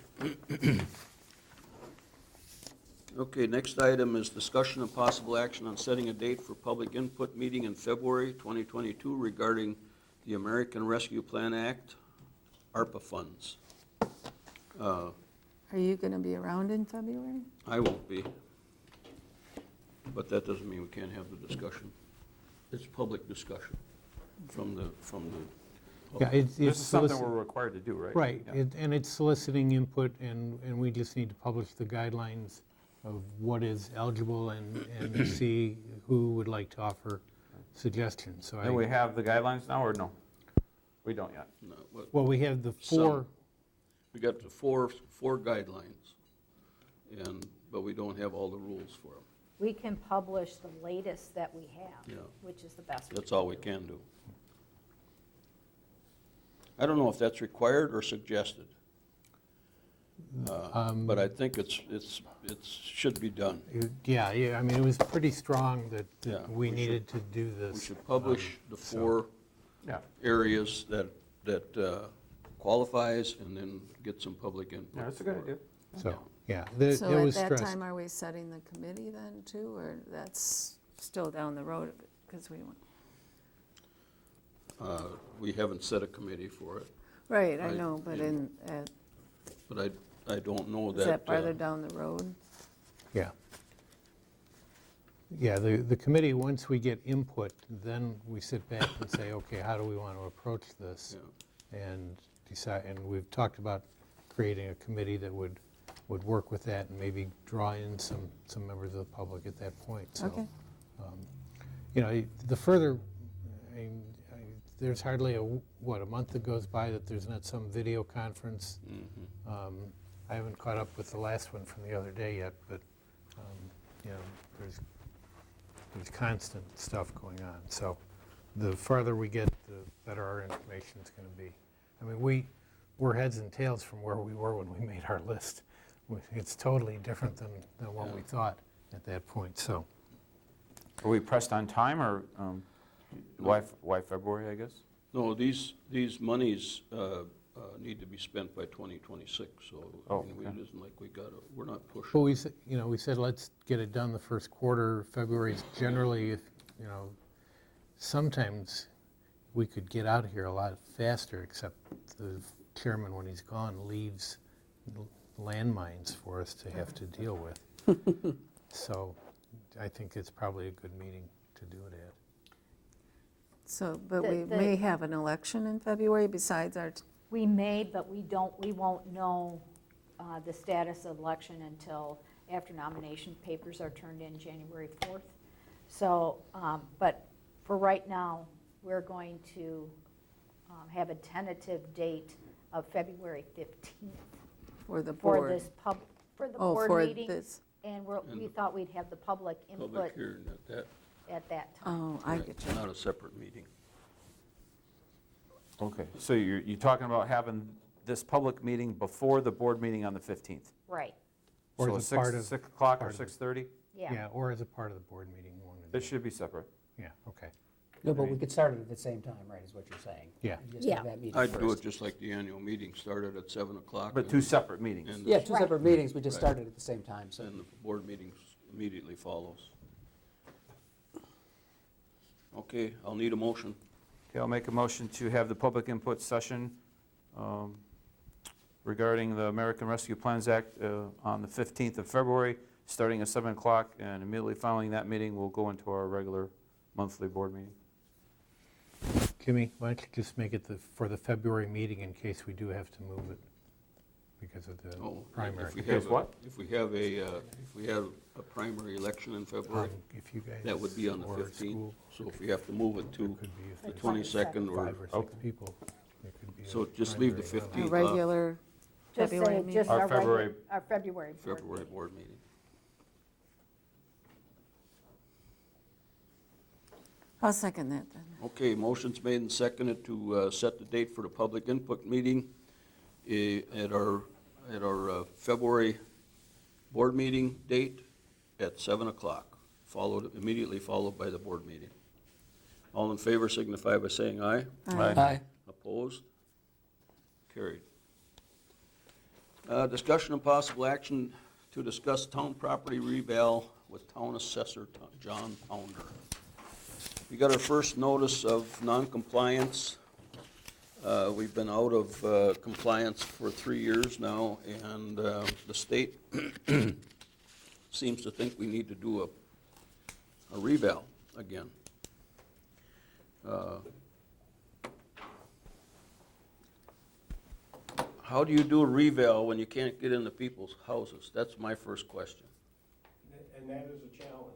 Okay, next item is discussion and possible action on setting a date for public input meeting in February 2022 regarding the American Rescue Plan Act, ARPA funds. Are you going to be around in February? I won't be, but that doesn't mean we can't have the discussion. It's public discussion from the Yeah, it's This is something solici- we're required to do, right? Right, Yeah. and it's soliciting input, and we just need to publish the guidelines of what is eligible and see who would like to offer suggestions. So And we have the guidelines now, or no? We don't yet. No, what- well, we have the Some. four, We got the four guidelines, but we don't have all the rules for them. We can publish the latest that we have, Yeah. which is the best. That's all we can do. I don't know if that's required or suggested. But I think it should be done. yeah, I mean, it was pretty strong that Yeah, we we needed to do this. We should publish the four Yeah. areas that qualifies and then get some public input. Yeah, that's a good for it. idea. So, yeah, it So at was that stressed. time, are we setting the committee then too, or that's still down the road? Because we want. We haven't set a committee for it, Right, I Right, know, but but I don't know is that. that farther down the road? Yeah. Yeah, the committee, once we get input, then we sit back and say, okay, how do we want to approach this? And decide, and we've talked about creating a committee that would work with that and maybe draw in some members of the public at that point. So, Okay. you know, the further, I mean, there's hardly a month that goes by that there's not some video conference. I haven't caught up with the last one from the other day yet, but, you know, there's constant stuff going on. So the farther we get, the better our information's going to be. I mean, we're heads and tails from where we were when we made our list. It's totally different than what we thought at that point, so. Are we pressed on time, or why February, I guess? No, these monies need to be spent by 2026, so I Oh, mean, okay. it isn't like we're not But pushing. we said, you know, we said, let's get it done the first quarter. February's generally, if, you know, sometimes we could get out of here a lot faster, except the chairman, when he's gone, leaves landmines for us to have to deal with. So I think it's probably a good meeting to do it at. So, but The- we the- may have an election in February besides our, We may, but we won't know the status of election until after nomination papers are turned in January 4th. So, but for right now, we're going to have a tentative date of February 15th for the for board. this for the Oh, board for meeting. this, And we thought we'd have the public Public input hearing at that, at that time. oh, I get you. not a separate meeting. Okay, so you're talking about having this public meeting before the board meeting on the 15th? Right, Or So as a part 6 of- 6 o'clock or part of it. 6:30? yeah. Or as a part of the board meeting. one of They the- should be separate. Yeah, okay. No, but we could start it at the same time, right, is what you're saying? Yeah. And just have Yeah. that meeting I'd do it first. just like the annual meeting, started at 7 o'clock. But two separate meetings. And Yeah, two Right. separate meetings, we just Right. started at the same time, so. And the board meeting immediately follows. Okay, I'll need a motion. Okay, I'll make a motion to have the public input session regarding the American Rescue Plans Act on the 15th of February, starting at 7 o'clock, and immediately following that meeting, we'll go into our regular monthly board meeting. Kimmy, why don't you just make it for the February meeting in case we do have to move it because of the Oh, primary? If we Because have what? If we have a primary election in February, If you guys. that would be on the or 15th. school, So if we have to move it it to could be if the there's 22nd or, 5 or 6 people. It could be a So just leave the primary level. A 15th. regular Just February say, meeting. just Our our February- our February board February meeting. board meeting. I'll second that then. Okay, motion's made and seconded to set the date for the public input meeting at our February board meeting date at 7 o'clock, immediately followed by the board meeting. All in favor signify by saying aye. Aye. Aye. Opposed? Carried. Discussion and possible action to discuss town property reval with Town Assessor John Pounder. We got our first notice of non-compliance. We've been out of compliance for 3 years now, and the state seems to think we need to do a reval again. How do you do a reval when you can't get into people's houses? That's my first question. And that is a challenge.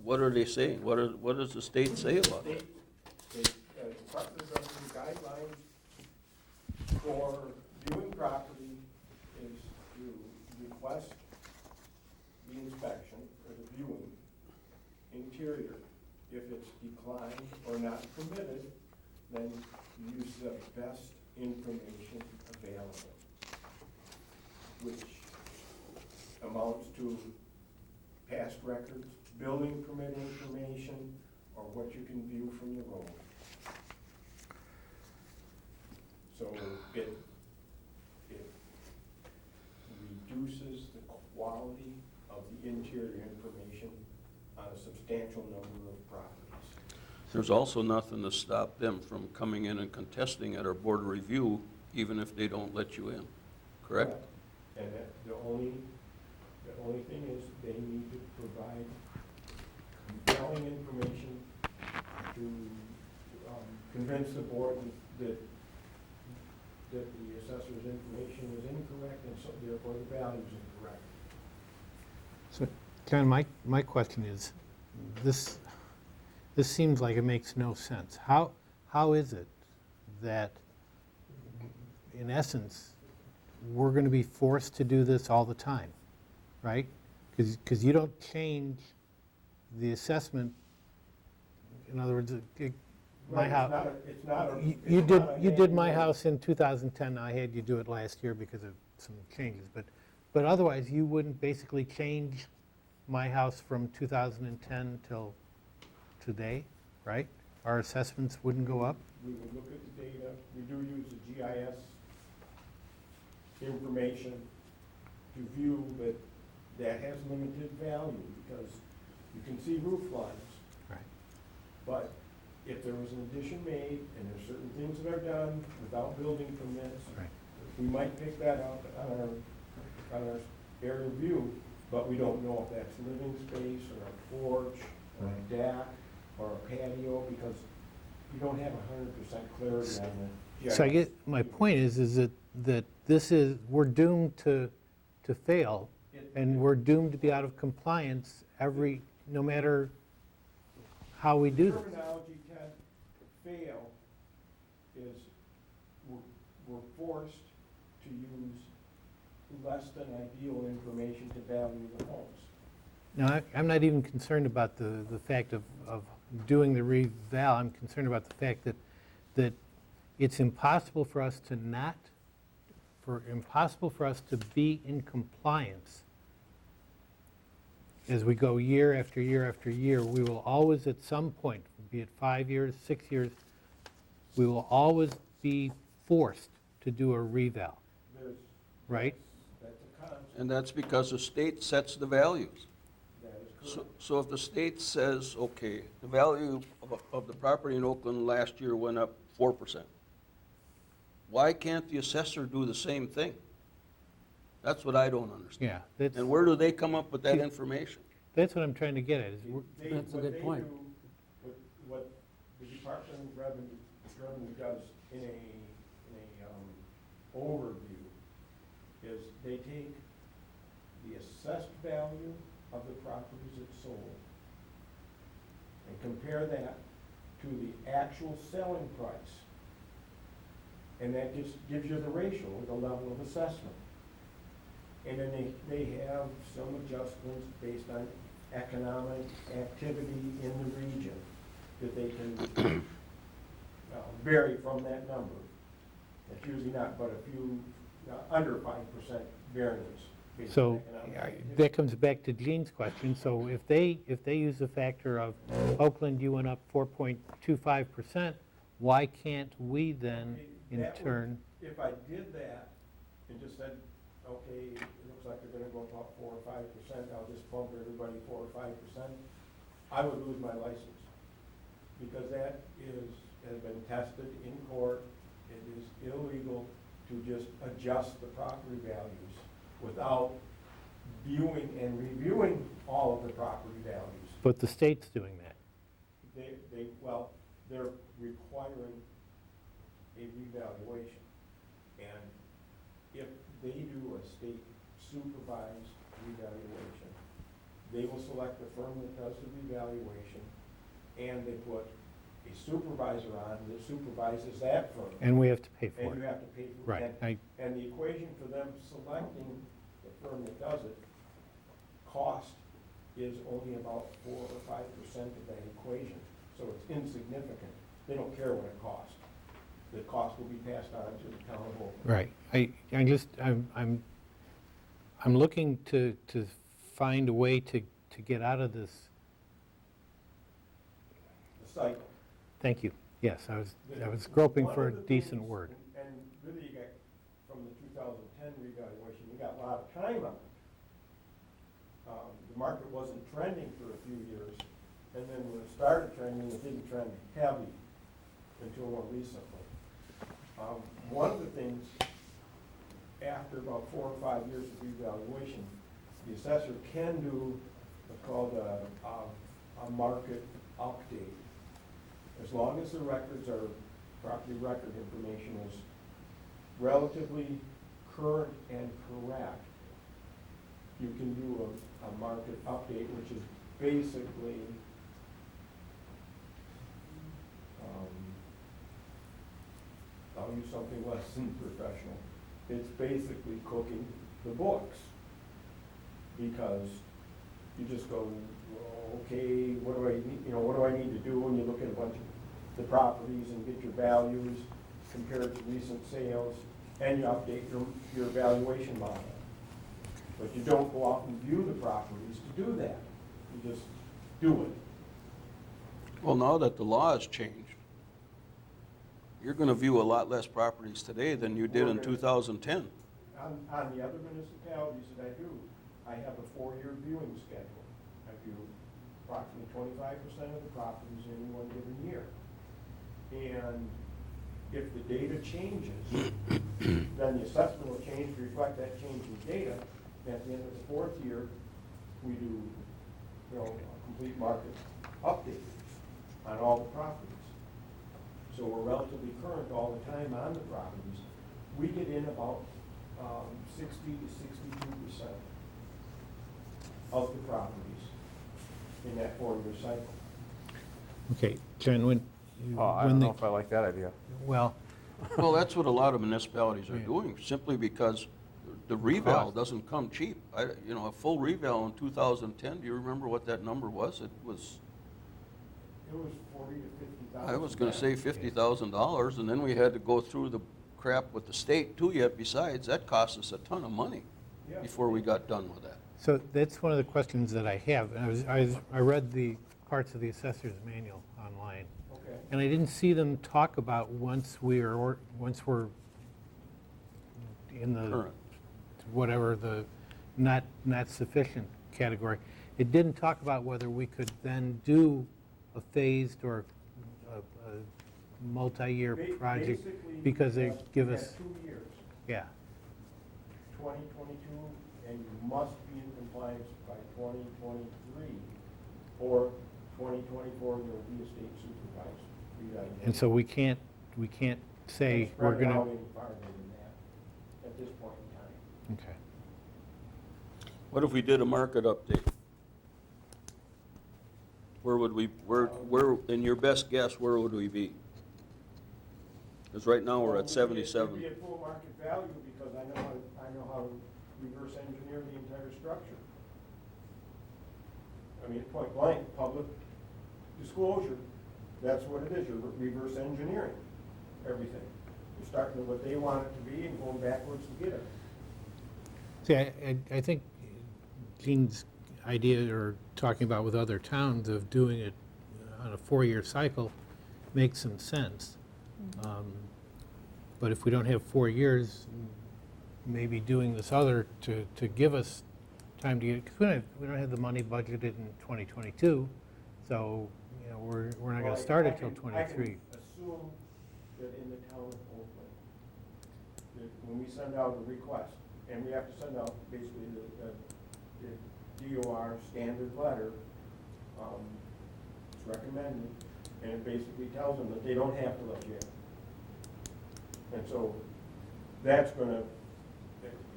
What are they saying? What does the state say about it? Department of Revenue guidelines for viewing property is to request the inspection or the viewing. Interior, if it's declined or not permitted, then use the best information available, which amounts to past records, building permit information, or what you can view from the road. So it reduces the quality of the interior information on a substantial number of properties. There's also nothing to stop them from coming in and contesting at our board of review, even if they don't let you in, correct? And the only thing is they need to provide compelling information to convince the board that the assessor's information is incorrect, and so therefore the value is incorrect. So, Karen, my question is, this seems like it makes no sense. How is it that, in essence, we're going to be forced to do this all the time, right? Because you don't change the assessment. In other words, my house. You did my house in 2010. I had you do it last year because of some changes, but otherwise you wouldn't basically change my house from 2010 till today, right? Our assessments wouldn't go up? We would look at the data. We do use the GIS information to view, but that has limited value because you can see roof lines. Right. But if there was an addition made and there's certain things that are done without building permits, Right. we might pick that up on our aerial view, but we don't know if that's living space or a porch or a deck or a patio, because you don't have 100% clarity on the GIS. So I get, my point is that this is, we're doomed to fail, and we're doomed to be out of compliance no matter how we do this. Terminology, Ted, fail is we're forced to use less than ideal information to value the homes. Now, I'm not even concerned about the fact of doing the reval. I'm concerned about the fact that it's impossible for us to be in compliance as we go year after year after year. We will always, at some point, be it 5 years, 6 years, we will always be forced to do a reval, right? That's a constant. And that's because the state sets the values. That is correct. So if the state says, okay, the value of the property in Oakland last year went up 4%, why can't the assessor do the same thing? That's what I don't understand. Yeah, And where do they come up with that information? that's what I'm trying to get at. Is That's a good point. What the Department of Revenue does in a overview is they take the assessed value of the properties it sold and compare that to the actual selling price. And that just gives you the ratio or the level of assessment. And then they have some adjustments based on economic activity in the region that they can vary from that number. It's usually not but a few, under 5% variance. based on So economic activity. that comes back to Gene's question. So if they use the factor of Oakland, you went up 4.25%, why can't we then, in That would- turn, If I did that and just said, okay, it looks like they're gonna go up 4 or 5%, I'll just bump everybody 4 or 5%, I would lose my license. Because that has been tested in court, it is illegal to just adjust the property values without viewing and reviewing all of the property values. but the state's doing that. Well, they're requiring a revaluation. And if they do a state supervised revaluation, they will select the firm that does the revaluation, and they put a supervisor on that supervises that firm. And we have to pay And for you it. have to pay for it. Right. And the equation for them selecting the firm that does it, cost is only about 4 or 5% of that equation. So it's insignificant. They don't care what it costs. The cost will be passed on to the town of Oakland. Right. I'm looking to find a way to get out of this. The cycle. Thank you. Yes, I was groping One for a of the decent things- word. And really, you got, from the 2010 revaluation, you got a lot of time on it. The market wasn't trending for a few years, and then when it started trending, it didn't trend heavy until more recently. One of the things, after about 4 or 5 years of revaluation, the assessor can do what's called a market update. As long as the records are, property record information is relatively current and correct, you can do a market update, which is basically, I'll use something less than professional. It's basically cooking the books. Because you just go, well, okay, what do I need to do? And you look at a bunch of the properties and get your values compared to recent sales, and you update your valuation model. But you don't go out and view the properties to do that. You just do it. Well, now that the law has changed, you're gonna view a lot less properties today than you did in 2010. On the other municipalities that I do, I have a 4-year viewing schedule. I view approximately 25% of the properties in one given year. And if the data changes, then the assessment will change to reflect that change in data. And at the end of the 4th year, we do, a complete market update on all the properties. So we're relatively current all the time on the properties. We get in about 60 to 62% of the properties in that 4-year cycle. Okay, John, when I don't know if I like that idea. well, Well, that's what a lot of municipalities are doing, simply because the reval doesn't come cheap. A full reval in 2010, do you remember what that number was? It was, 40 to 50,000. I was gonna say $50,000, and then we had to go through the crap with the state too yet besides. That cost us a ton of money Yeah. before we got done with that. so that's one of the questions that I have. And I read the parts of the assessor's manual online, Okay. and I didn't see them talk about once we're in the Current. whatever the not sufficient category. It didn't talk about whether we could then do a phased or a multi-year project Basically, because they give you have us, 2 years, yeah. 2022, and you must be in compliance by 2023, or 2024, you'll be a state supervisor. And so we can't say Can't we're spread it gonna, out any farther than that at this point in time. okay. What if we did a market update? Where would we, where, in your best guess, where would we be? Because right now, we're at Well, it'd 77. be at full market value, because I know how to reverse engineer the entire structure. I mean, point blank, public disclosure, that's what it is, you're reverse engineering everything. You're starting with what they want it to be and going backwards to get it. See, I think Gene's idea, or talking about with other towns of doing it on a 4-year cycle, makes some sense. But if we don't have 4 years, maybe doing this other to give us time to get, because we don't have the money budgeted in 2022, so, you know, we're not going to start it till 23. I can assume that in the town of Oakland, that when we send out a request, and we have to send out basically the DOR standard letter, it's recommended, and it basically tells them that they don't have to let you in. And so that's gonna,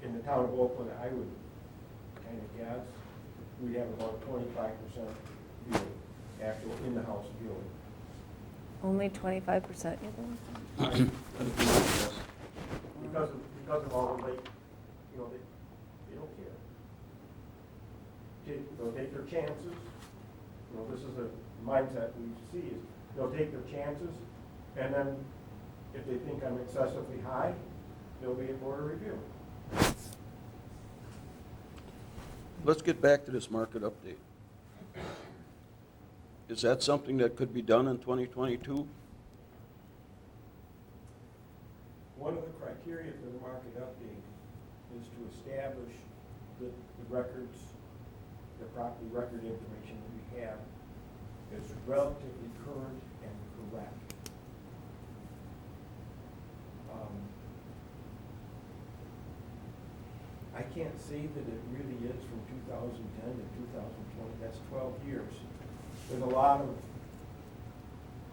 in the town of Oakland, I would kind of guess, we'd have about 25% viewing, actual in-the-house viewing. Only 25%, you think? Because of all the late, you know, they don't care. They'll take their chances. You know, this is the mindset we see is they'll take their chances, and then if they think I'm excessively high, they'll be at board of review. Let's get back to this market update. Is that something that could be done in 2022? One of the criteria for the market update is to establish that the records, the property record information that we have is relatively current and correct. I can't say that it really is from 2010 to 2020. That's 12 years. There's a lot of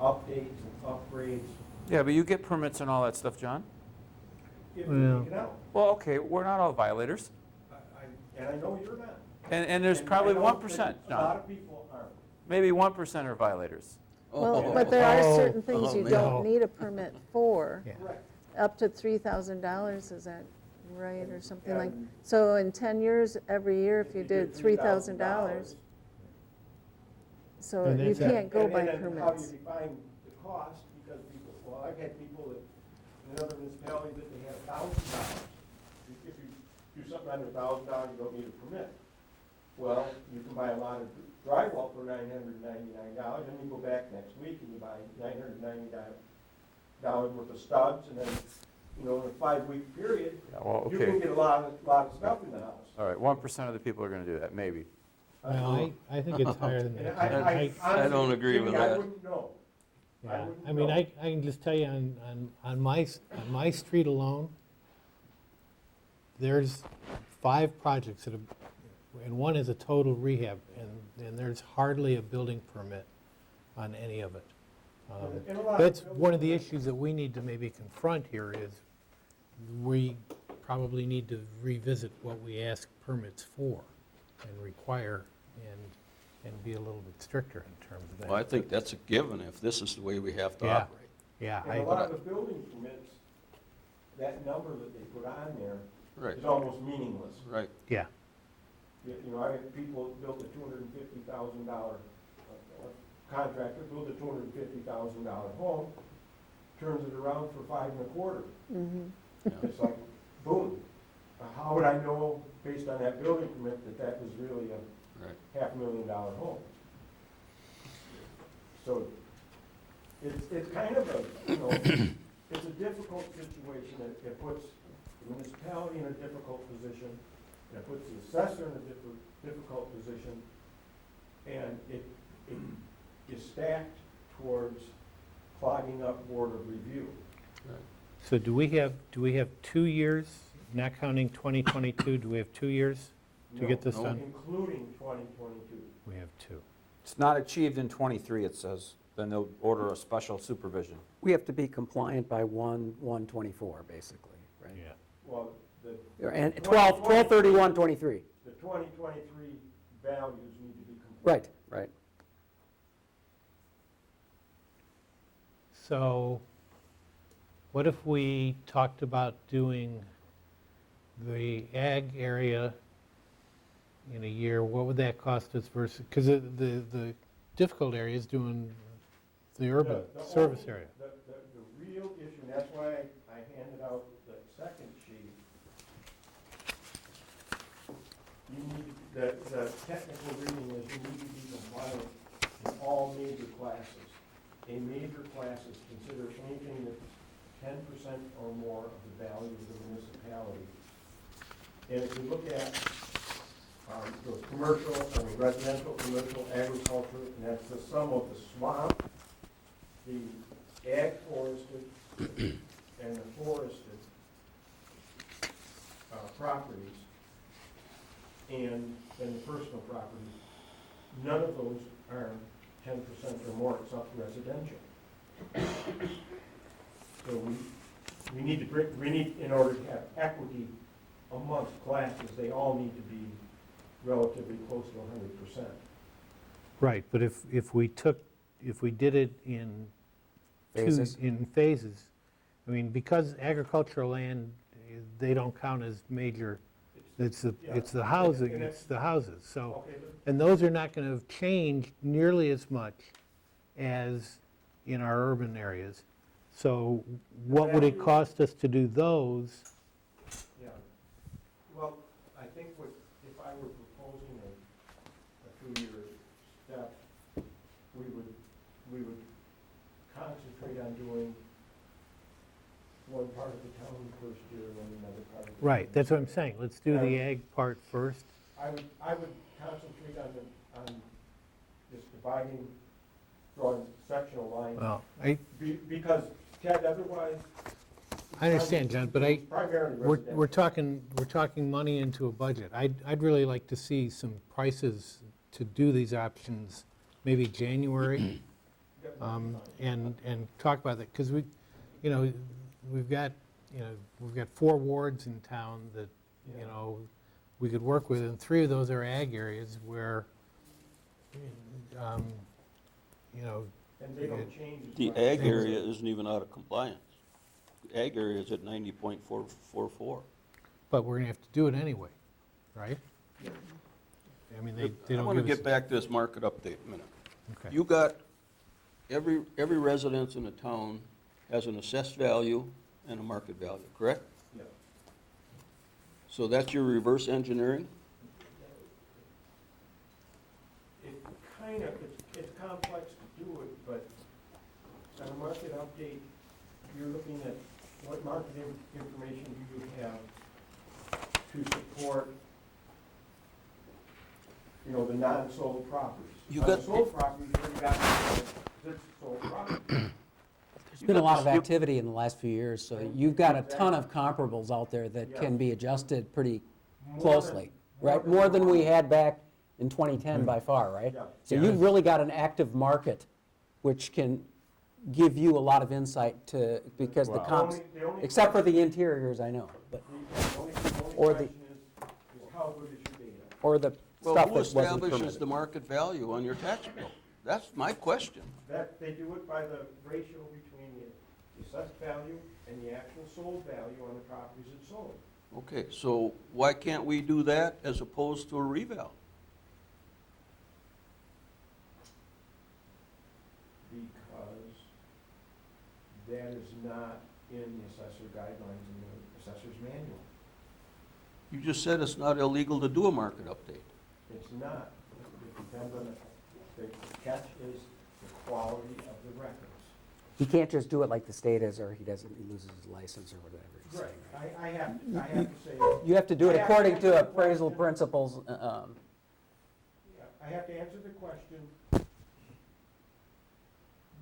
updates and upgrades. Yeah, but you get permits and all that stuff, John? If Well. you take it out. Well, okay, we're not all violators. And I know you're not. And there's And probably I know 1%, that A lot John. of people aren't. Maybe 1% are violators. Well, but there are certain things oh, you man. don't need a permit for, Yeah. Correct. up to $3,000, is that right, or something like? And So in 10 years, every year, if you did $3,000, so And you that's- can't go by And then how you permits. define the cost, because people, well, I've had people that, in another municipality, that they have $1,000. If you do something under $1,000, you don't need a permit. Well, you can buy a lot of drywall for $999, and you go back next week and you buy $999 worth of studs, and then, you know, in a 5-week period, Yeah, well, you can okay. get a lot of stuff in the house. All right, 1% of the people are going to do that, maybe. Well, I think it's higher than And that. I don't agree with I that. wouldn't know. Yeah, wouldn't I mean, know. I can just tell you on my street alone, there's 5 projects that have, and one is a total rehab, and there's hardly a building permit on any of it. And a lot of That's buildings- one of the issues that we need to maybe confront here is we probably need to revisit what we ask permits for and require and be a little bit stricter in terms of that. Well, I think that's a given if this is the way we have to Yeah. operate. Yeah, And a lot of the building permits, that number that they put on there Right, is almost meaningless. right. yeah, You know, I had people that built a $250,000, contractor built a $250,000 home, turns it around for $5.25. Mhm. It's like, boom. How would I know, based on that building permit, that that was really a Right. $500,000 home? So it's kind of a, you know, it's a difficult situation. It puts the municipality in a difficult position. It puts the assessor in a difficult position. And it is stacked towards clogging up board of review. so do we have 2 years, not counting 2022, do we have 2 years to get this No, done? including 2022. We have 2. It's not achieved in '23, it says. Then they'll order a special supervision. We have to be compliant by 1/1/24, basically, right? Yeah. Well, the And 12/31/23. the 2023 values need to be complete. Right, right. So what if we talked about doing the ag area in a year? What would that cost us versus, because the difficult area is doing the urban The service only- area. The real issue, and that's why I handed out the second sheet. You need, the technical reading is you need to be compliant in all major classes. A major class is considered anything that's 10% or more of the value of the municipality. And if you look at those residential, commercial, agriculture, and that's the sum of the swamp, the ag forested, and the forested properties, and then the personal properties, none of those are 10% or more except residential. So we need to in order to have equity amongst classes, they all need to be relatively close to 100%. Right, but if we did it in Phases. in phases, I mean, because agricultural land, they don't count as major, it's the housing, it's the houses, so, Okay, and those are not going to change nearly as much as in our urban areas. So what would it cost us to do those? yeah. Well, I think if I were proposing a 2-year step, we would concentrate on doing one part of the town the first year and then another part of the Right, town. that's what I'm saying, let's do the ag part first. I would concentrate on just dividing, drawing sectional lines. Well, Because, Ted, otherwise. I understand, John, but Primarily we're residential. talking money into a budget. I'd really like to see some prices to do these options, maybe January, and talk about it, because we've got 4 wards in town that, we could work with, and 3 of those are ag areas where, And they don't change as The much. ag area isn't even out of compliance. The ag area is at 90.444. but we're gonna have to do it anyway, right? I mean, they I don't want to give us. get back to this market update a minute. Okay. You got, every residence in the town has an assessed value and a market value, correct? Yeah. So that's your reverse engineering? It's complex to do it, but on a market update, you're looking at what market information do you have to support, the non-sold properties. You On got- the sold properties, you got this sold property. There's been a lot of activity in the last few years, so you've got a ton of comparables out there that Yeah. can be adjusted pretty More closely, than- right? More than we had back in 2010 by far, right? Yeah. So you've really got an active market, which can give you a lot of insight to, because the Wow. comps, The only except for the interiors, I know, but, The only Or the- question is how good is your data? or the Well, stuff who that wasn't establishes permitted. the market value on your tax bill? That's my question. That, they do it by the ratio between the assessed value and the actual sold value on the properties it's sold. Okay, so why can't we do that as opposed to a reval? Because that is not in the assessor guidelines in the assessor's manual. You just said it's not illegal to do a market update. It's not. It depends on the catch is the quality of the records. He can't just do it like the state is, or he loses his license or whatever. he's saying, right? I have to say. You have to do it I have according answer to the appraisal question. principles. I have to answer the question,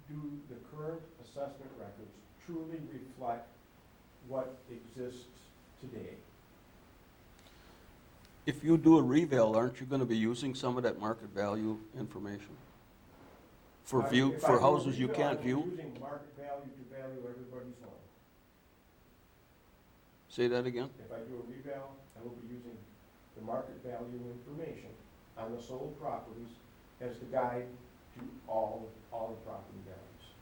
do the current assessment records truly reflect what exists today? If you do a reval, aren't you going to be using some of that market value information? For If I for do a houses you reval, can't I'm view? using market value to value everybody's home. Say that again? If I do a reval, I will be using the market value information on the sold properties as the guide to all the property values.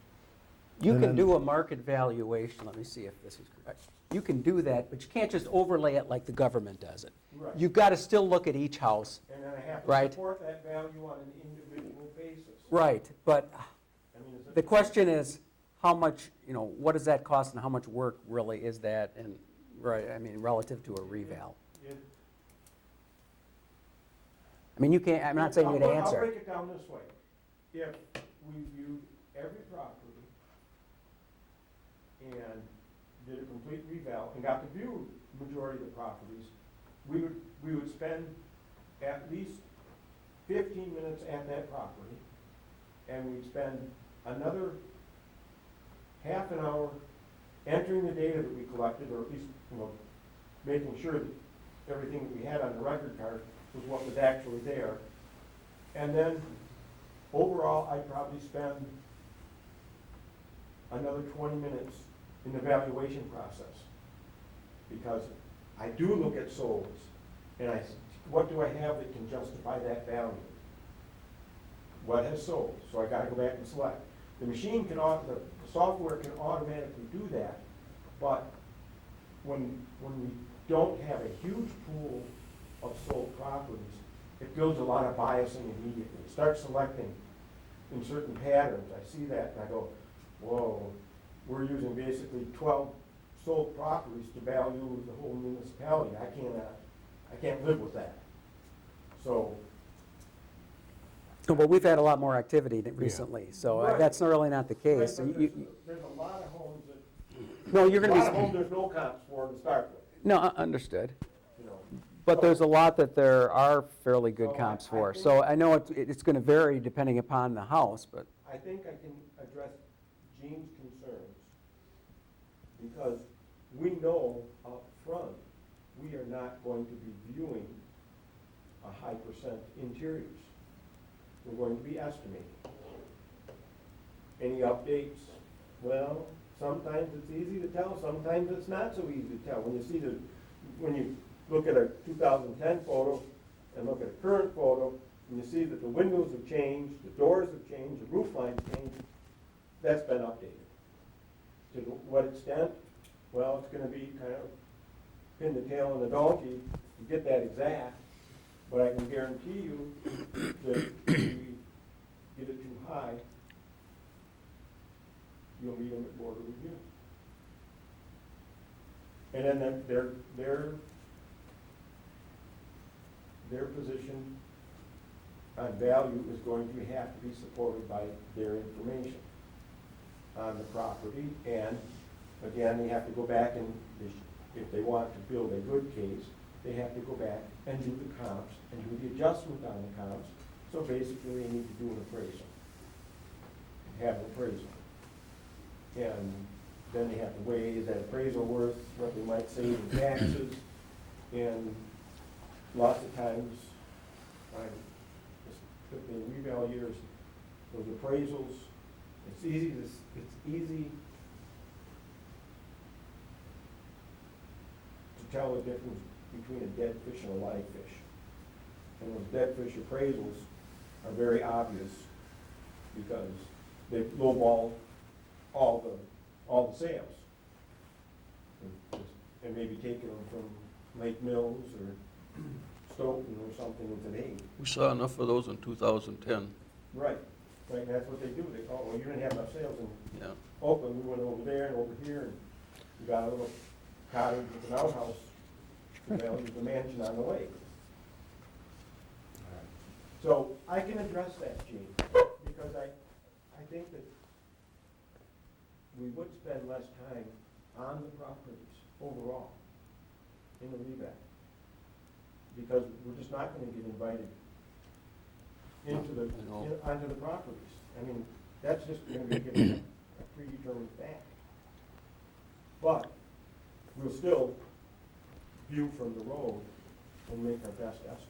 You And can then- do a market valuation, let me see if this is correct. You can do that, but you can't just overlay it like the government does it. Right. You've got to still look at each house. And then I have to Right. support that value on an individual basis. Right, but I mean, is it- the question is, how much, what does that cost and how much work really is that? And, right, I mean, relative to a reval. it- I mean, you can't, I'm not saying you to I'll answer. break it down this way. If we viewed every property and did a complete reval, and got to view majority of the properties, we would spend at least 15 minutes at that property, and we'd spend another half an hour entering the data that we collected, or at least, making sure that everything that we had on the record card was what was actually there. And then, overall, I'd probably spend another 20 minutes in the valuation process. Because I do look at souls, and what do I have that can justify that value? What has sold? So I gotta go back and select. The machine can, the software can automatically do that, but when we don't have a huge pool of sold properties, it builds a lot of biasing immediately. It starts selecting in certain patterns. I see that and I go, whoa, we're using basically 12 sold properties to value the whole municipality. I can't live with that. So, No, but we've had a lot more activity recently, so Right. that's really not the case. Right, So but you- there's a lot of homes that, No, you're a going lot of to homes there's no comps for to start with, no, understood. you know. But there's a lot that there are fairly good So comps I for. think- So I know it's going to vary depending upon the house, but I think I can address Gene's concerns, because we know up front, we are not going to be viewing a high percent interiors. We're going to be estimating. Any updates? Well, sometimes it's easy to tell, sometimes it's not so easy to tell. When you look at a 2010 photo and look at a current photo, and you see that the windows have changed, the doors have changed, the roof line's changed, that's been updated. To what extent? Well, it's gonna be kind of pin the tail on the donkey to get that exact, but I can guarantee you that if we get it too high, you'll meet them at board of review. And then their position on value is going to have to be supported by their information on the property. And again, they have to go back and, if they want to build a good case, they have to go back and do the comps and do the adjustment on the comps. So basically, they need to do an appraisal, have an appraisal. And then they have to weigh, is that appraisal worth what they might save in taxes? And lots of times, the reval years, those appraisals, it's easy to tell the difference between a dead fish and a live fish. And those dead fish appraisals are very obvious because they lowball all the sales. And maybe taking them from Lake Mills or Stoughton or something and said, hey. We saw enough of those in 2010. Right, and that's what they do. They call, well, you didn't have enough sales in Yeah. Oakland. We went over there and over here, and we got a little cottage with an outhouse to value the mansion on the lake. So I can address that, Gene, because I think that we would spend less time on the properties overall in the reval, because we're just not gonna get invited into onto the properties. I mean, that's just gonna be given a predetermined fact. But we'll still view from the road and make our best estimate.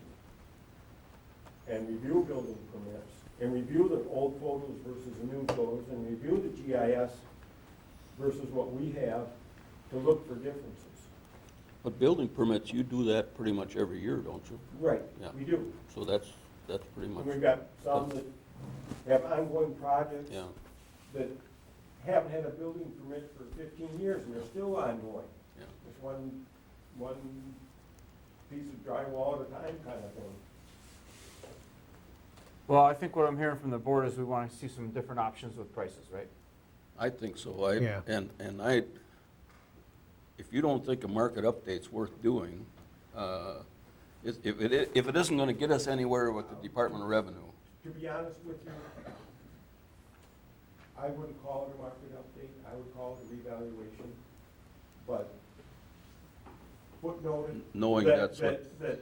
And review building permits, and review the old photos versus the new photos, and review the GIS versus what we have to look for differences. But building permits, you do that pretty much every year, don't you? Right, Yeah. we do. So that's pretty much, And we've got some that have ongoing projects yeah, that haven't had a building permit for 15 years, and they're still ongoing. yeah. Just one piece of drywall at a time kind of thing. Well, I think what I'm hearing from the board is we want to see some different options with prices, right? I think so. Yeah. If you don't think a market update's worth doing, if it isn't gonna get us anywhere with the Department of Revenue, To be honest with you, I wouldn't call it a market update, I would call it a revaluation. but footnoted. Knowing that- that's what- That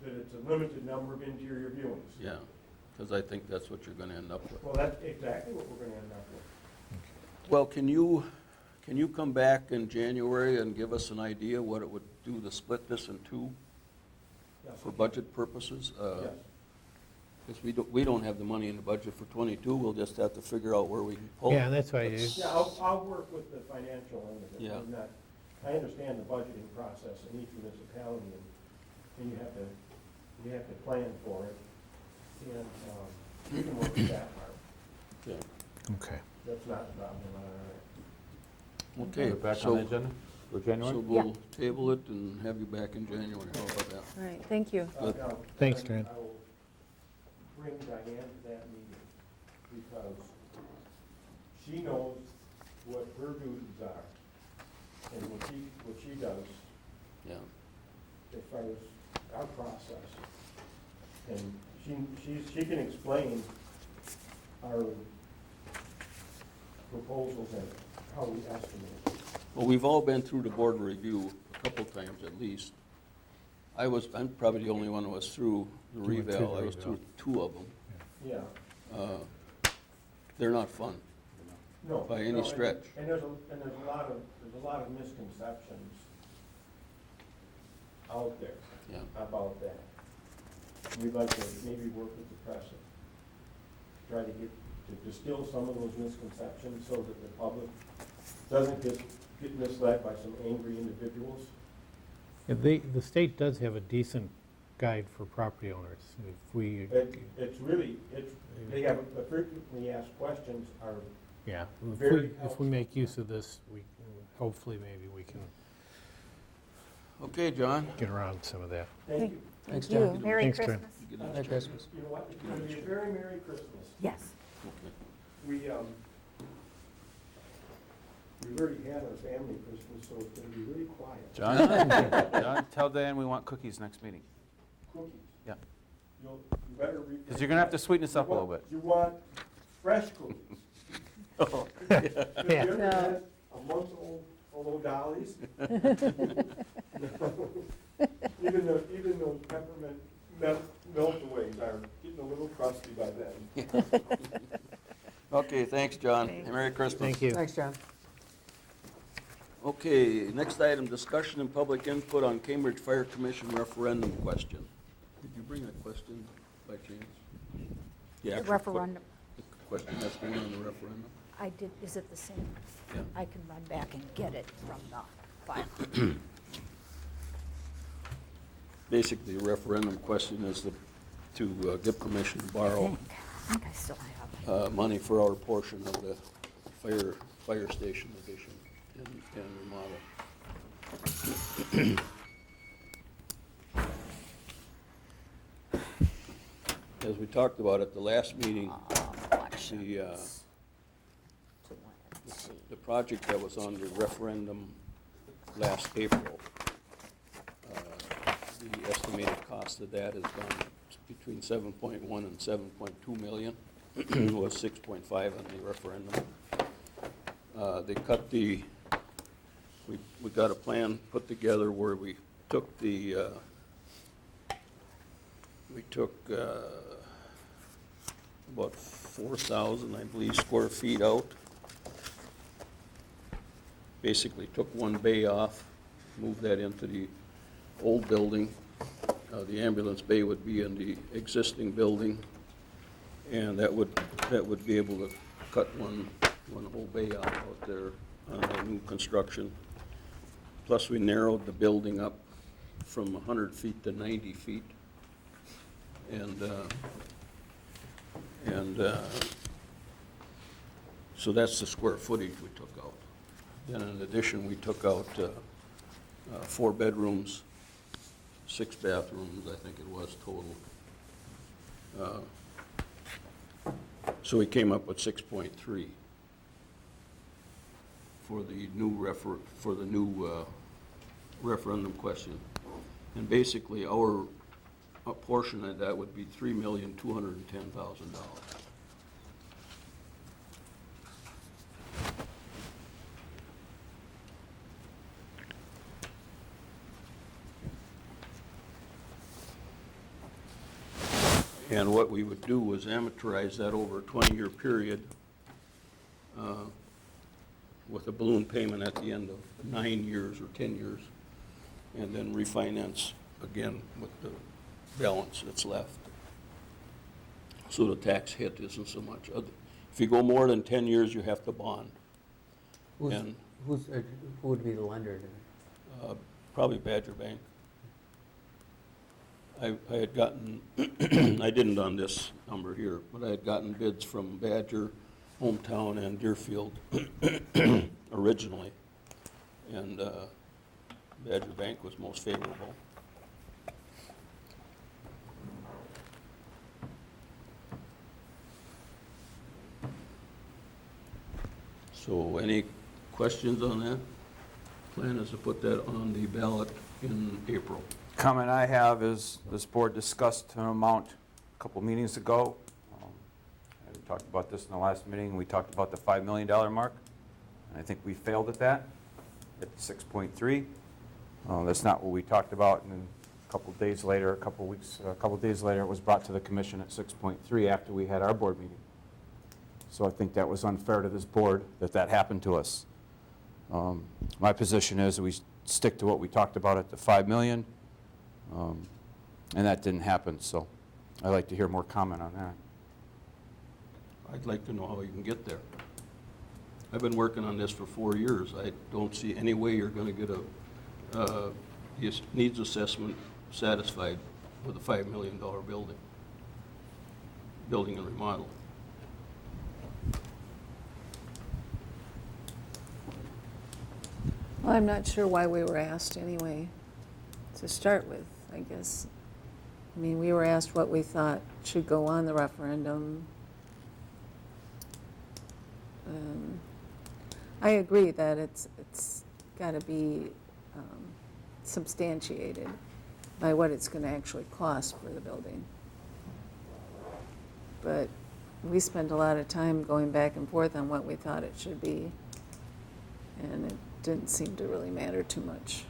it's a limited number of interior viewings. Yeah, because I think that's what you're gonna end up with. Well, that's exactly what we're gonna end up with. Well, can you come back in January and give us an idea what it would do to split this in two Yes. for budget purposes? Yes. Because we don't have the money in the budget for 22, we'll just have to figure out where we can pull it. Yeah, that's why, Yeah, I'll work with the financial end of it. Yeah. I understand the budgeting process in each municipality, and you have to plan for it, and you can work with that part. Okay. okay. That's not a problem. Okay, Put it back on so, the agenda for January? so we'll table it and have you back in January, how about that? All right, thank you. Good. Now, Thanks, I Dan. will bring Diane to that meeting, because she knows what her duties are, and what she does Yeah, as far as our process. And she can explain our proposals and how we estimate. well, we've all been through the board review a couple times at least. I'm probably the only one who was through the You went through reval, the I was reval. through 2 of them. Yeah, They're not fun. no. By any no, stretch. And there's a lot of misconceptions out there Yeah. about that. We'd like to maybe work with the press, try to distill some of those misconceptions so that the public doesn't get misled by some angry individuals. Yeah, the state does have a decent guide for property owners. If we, They have, the frequently asked questions are, yeah, Very if we make use of this, hopefully maybe we can Okay, John? get around some of that. thank you. Thanks, Thank you. John. Merry Thanks, Jen. Christmas. Merry Christmas. You know what, it's gonna be a very Merry Christmas. Yes. We've already had our family Christmas, so it's gonna be really quiet. John, tell Diane we want cookies next meeting. Cookies. Yeah. You better read. Because you're going to have to sweeten us up a little bit. You want fresh cookies. Have you ever had a month-old dollies? Even those peppermint melt-aways are getting a little crusty by then. Okay, thanks, John. Thanks. Merry Christmas. Thank you. Thanks, John. Okay, next item, discussion and public input on Cambridge Fire Commission referendum question. Did you bring a question by chance? The The actual referendum, the question that's going on the referendum? I did, is it the same? Yeah. I can run back and get it from the file. Basically, the referendum question is to get permission to borrow I think I still have it. money for our portion of the fire station addition and remodel. As we talked about at the last meeting, Elections. the project that was on the referendum last April, the estimated cost of that is gone between 7.1 and 7.2 million. It was 6.5 on the referendum. They cut we got a plan put together where we took about 4,000, I believe, square feet out. Basically took one bay off, moved that into the old building. The ambulance bay would be in the existing building, and that would be able to cut one whole bay out there on the new construction. Plus, we narrowed the building up from 100 feet to 90 feet. And so that's the square footage we took out. Then in addition, we took out 4 bedrooms, 6 bathrooms, I think it was total. So we came up with 6.3 for the new referendum question. And basically, our a portion of that would be $3,210,000. And what we would do was amortize that over a 20-year period with a balloon payment at the end of 9 years or 10 years, and then refinance again with the balance that's left. So the tax hit isn't so much. If you go more than 10 years, you have to bond. Who And would be the lender? probably Badger Bank. I had gotten, I didn't on this number here, but I had gotten bids from Badger, Hometown, and Deerfield originally. And Badger Bank was most favorable. So any questions on that? Plan is to put that on the ballot in April. Comment I have is, this board discussed an amount a couple meetings ago. We talked about this in the last meeting. We talked about the $5 million mark. And I think we failed at that, at 6.3. That's not what we talked about. And then a couple days later, a couple days later, it was brought to the commission at 6.3 after we had our board meeting. So I think that was unfair to this board that that happened to us. My position is we stick to what we talked about at the 5 million, and that didn't happen, so I'd like to hear more comment on that. I'd like to know how you can get there. I've been working on this for 4 years. I don't see any way you're going to get a needs assessment satisfied with a $5 million building and remodel. Well, I'm not sure why we were asked anyway, to start with, I guess. I mean, we were asked what we thought should go on the referendum. I agree that it's got to be substantiated by what it's going to actually cost for the building. But we spent a lot of time going back and forth on what we thought it should be, and it didn't seem to really matter too much.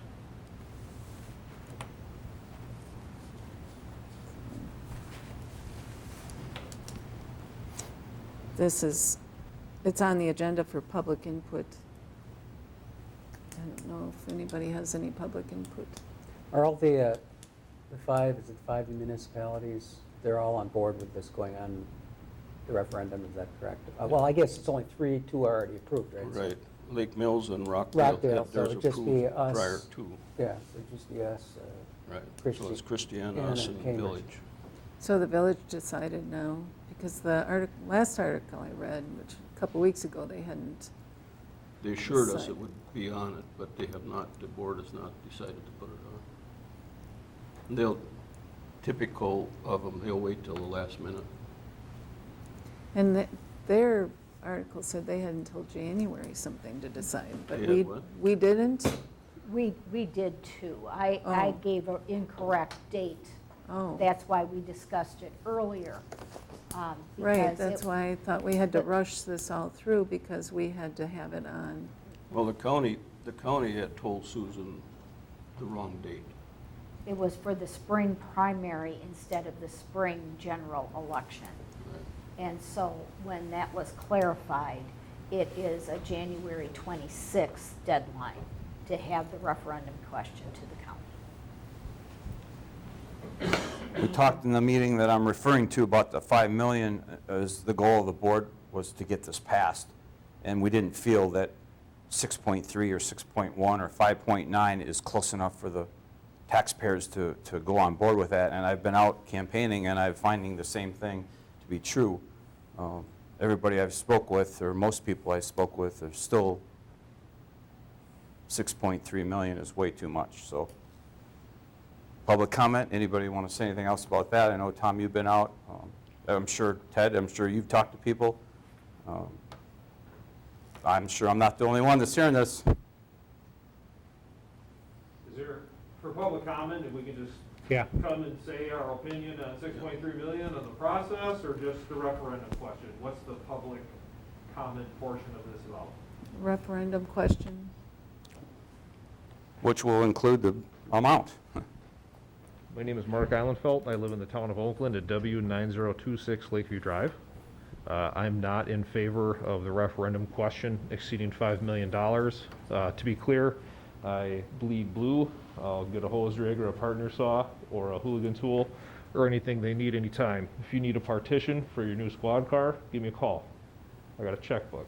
It's on the agenda for public input. I don't know if anybody has any public input. Are all the five municipalities, they're all on board with this going on the referendum, is that correct? Well, I guess it's only 3, 2 are already approved, right? Right. Lake Mills and Rockdale Rockdale, have so theirs it'd just be approved us. prior to. Yeah, so it'd just be us. Right. Christi- So it's Christiana, and us, and the Cambridge. village. So the village decided no, because the last article I read, which a couple weeks ago, they hadn't. They assured us Decide. it would be on it, but they have not, the board has not decided to put it on. They'll, typical of them, they'll wait till the last minute. And their article said they had until January something to decide, but They had what? we didn't? We did too. I Oh. gave an incorrect date. Oh, That's why we discussed it earlier. right, because that's it- why I thought we had to rush this all through, because we had to have it on. Well, the county had told Susan the wrong date. It was for the spring primary instead of the spring general election. And so when that was clarified, it is a January 26th deadline to have the referendum question to the county. We talked in the meeting that I'm referring to about the 5 million as the goal of the board was to get this passed. And we didn't feel that 6.3 or 6.1 or 5.9 is close enough for the taxpayers to go on board with that. And I've been out campaigning and I'm finding the same thing to be true. Everybody I've spoke with, or most people I spoke with, are still 6.3 million is way too much, so. Public comment, anybody want to say anything else about that? I know, Tom, you've been out. I'm sure, Ted, I'm sure you've talked to people. I'm sure I'm not the only one that's hearing this. Is there, for public comment, if we can just Yeah. come and say our opinion on 6.3 million on the process, or just the referendum question? What's the public comment portion of this about? Referendum question. Which will include the amount. My name is Mark Eilenfeld. I live in the town of Oakland at W9026 Lakeview Drive. I'm not in favor of the referendum question exceeding $5 million. To be clear, I bleed blue. I'll get a hose rig or a partner saw or a hooligan tool or anything they need anytime. If you need a partition for your new squad car, give me a call. I got a checkbook.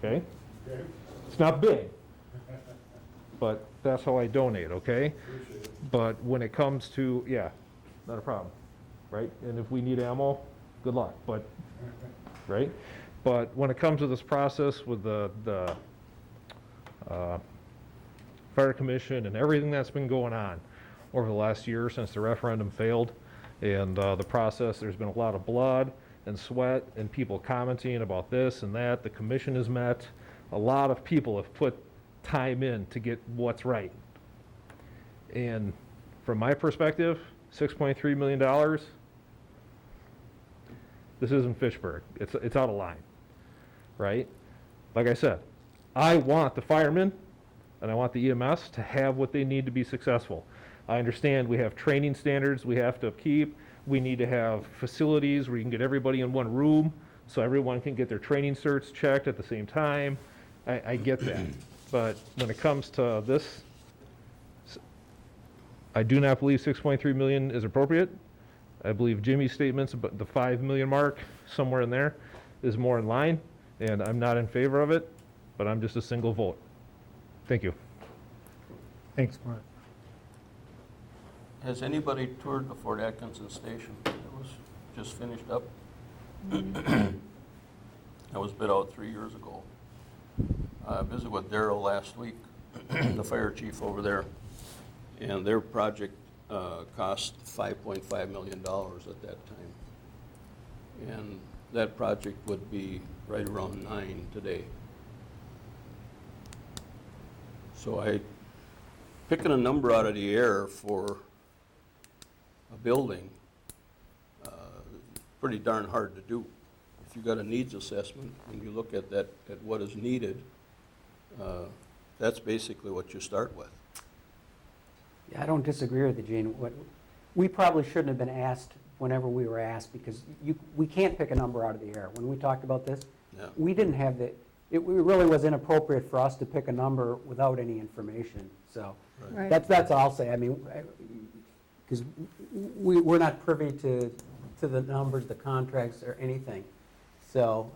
Okay? It's not big, but that's how I donate, okay? But when it comes to, yeah, not a problem, right? And if we need ammo, good luck, but, right? But when it comes to this process with the Fire Commission and everything that's been going on over the last year since the referendum failed, and the process, there's been a lot of blood and sweat and people commenting about this and that. The commission has met. A lot of people have put time in to get what's right. And from my perspective, $6.3 million, this isn't Fitchburg. It's out of line, right? Like I said, I want the firemen and I want the EMS to have what they need to be successful. I understand we have training standards we have to keep. We need to have facilities where you can get everybody in one room so everyone can get their training certs checked at the same time. I get that. But when it comes to this, I do not believe 6.3 million is appropriate. I believe Jimmy's statements about the 5 million mark, somewhere in there, is more in line, and I'm not in favor of it, but I'm just a single vote. Thank you. Thanks, Mark. Has anybody toured the Fort Atkinson station? It was just finished up. That was bid out 3 years ago. I visited with Daryl last week, the fire chief over there, and their project cost $5.5 million at that time. And that project would be right around 9 today. So picking a number out of the air for a building, pretty darn hard to do. If you got a needs assessment and you look at that, at what is needed, that's basically what you start with. Yeah, I don't disagree with you, Gene. We probably shouldn't have been asked whenever we were asked, because we can't pick a number out of the air. When we talked about this, Yeah. we didn't have it really was inappropriate for us to pick a number without any information. So Right. that's all I'll say. I mean, because we're not privy to the numbers, the contracts, or anything. So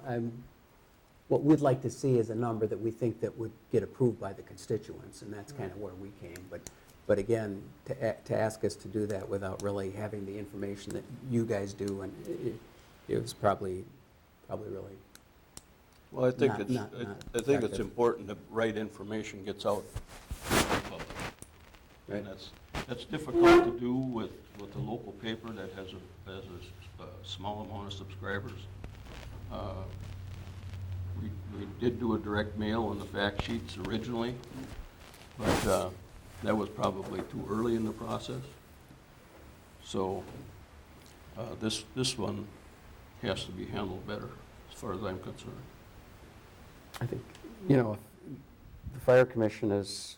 what we'd like to see is a number that we think that would get approved by the constituents, and that's kind of where we came. But again, to ask us to do that without really having the information that you guys do, and it was probably really. Well, I think Not- it's, not I think it's effective. important that right information gets out to the public. Right. And that's difficult to do with a local paper that has a small amount of subscribers. We did do a direct mail on the fact sheets originally, but that was probably too early in the process. So this one has to be handled better, as far as I'm concerned. I think, if the fire commission has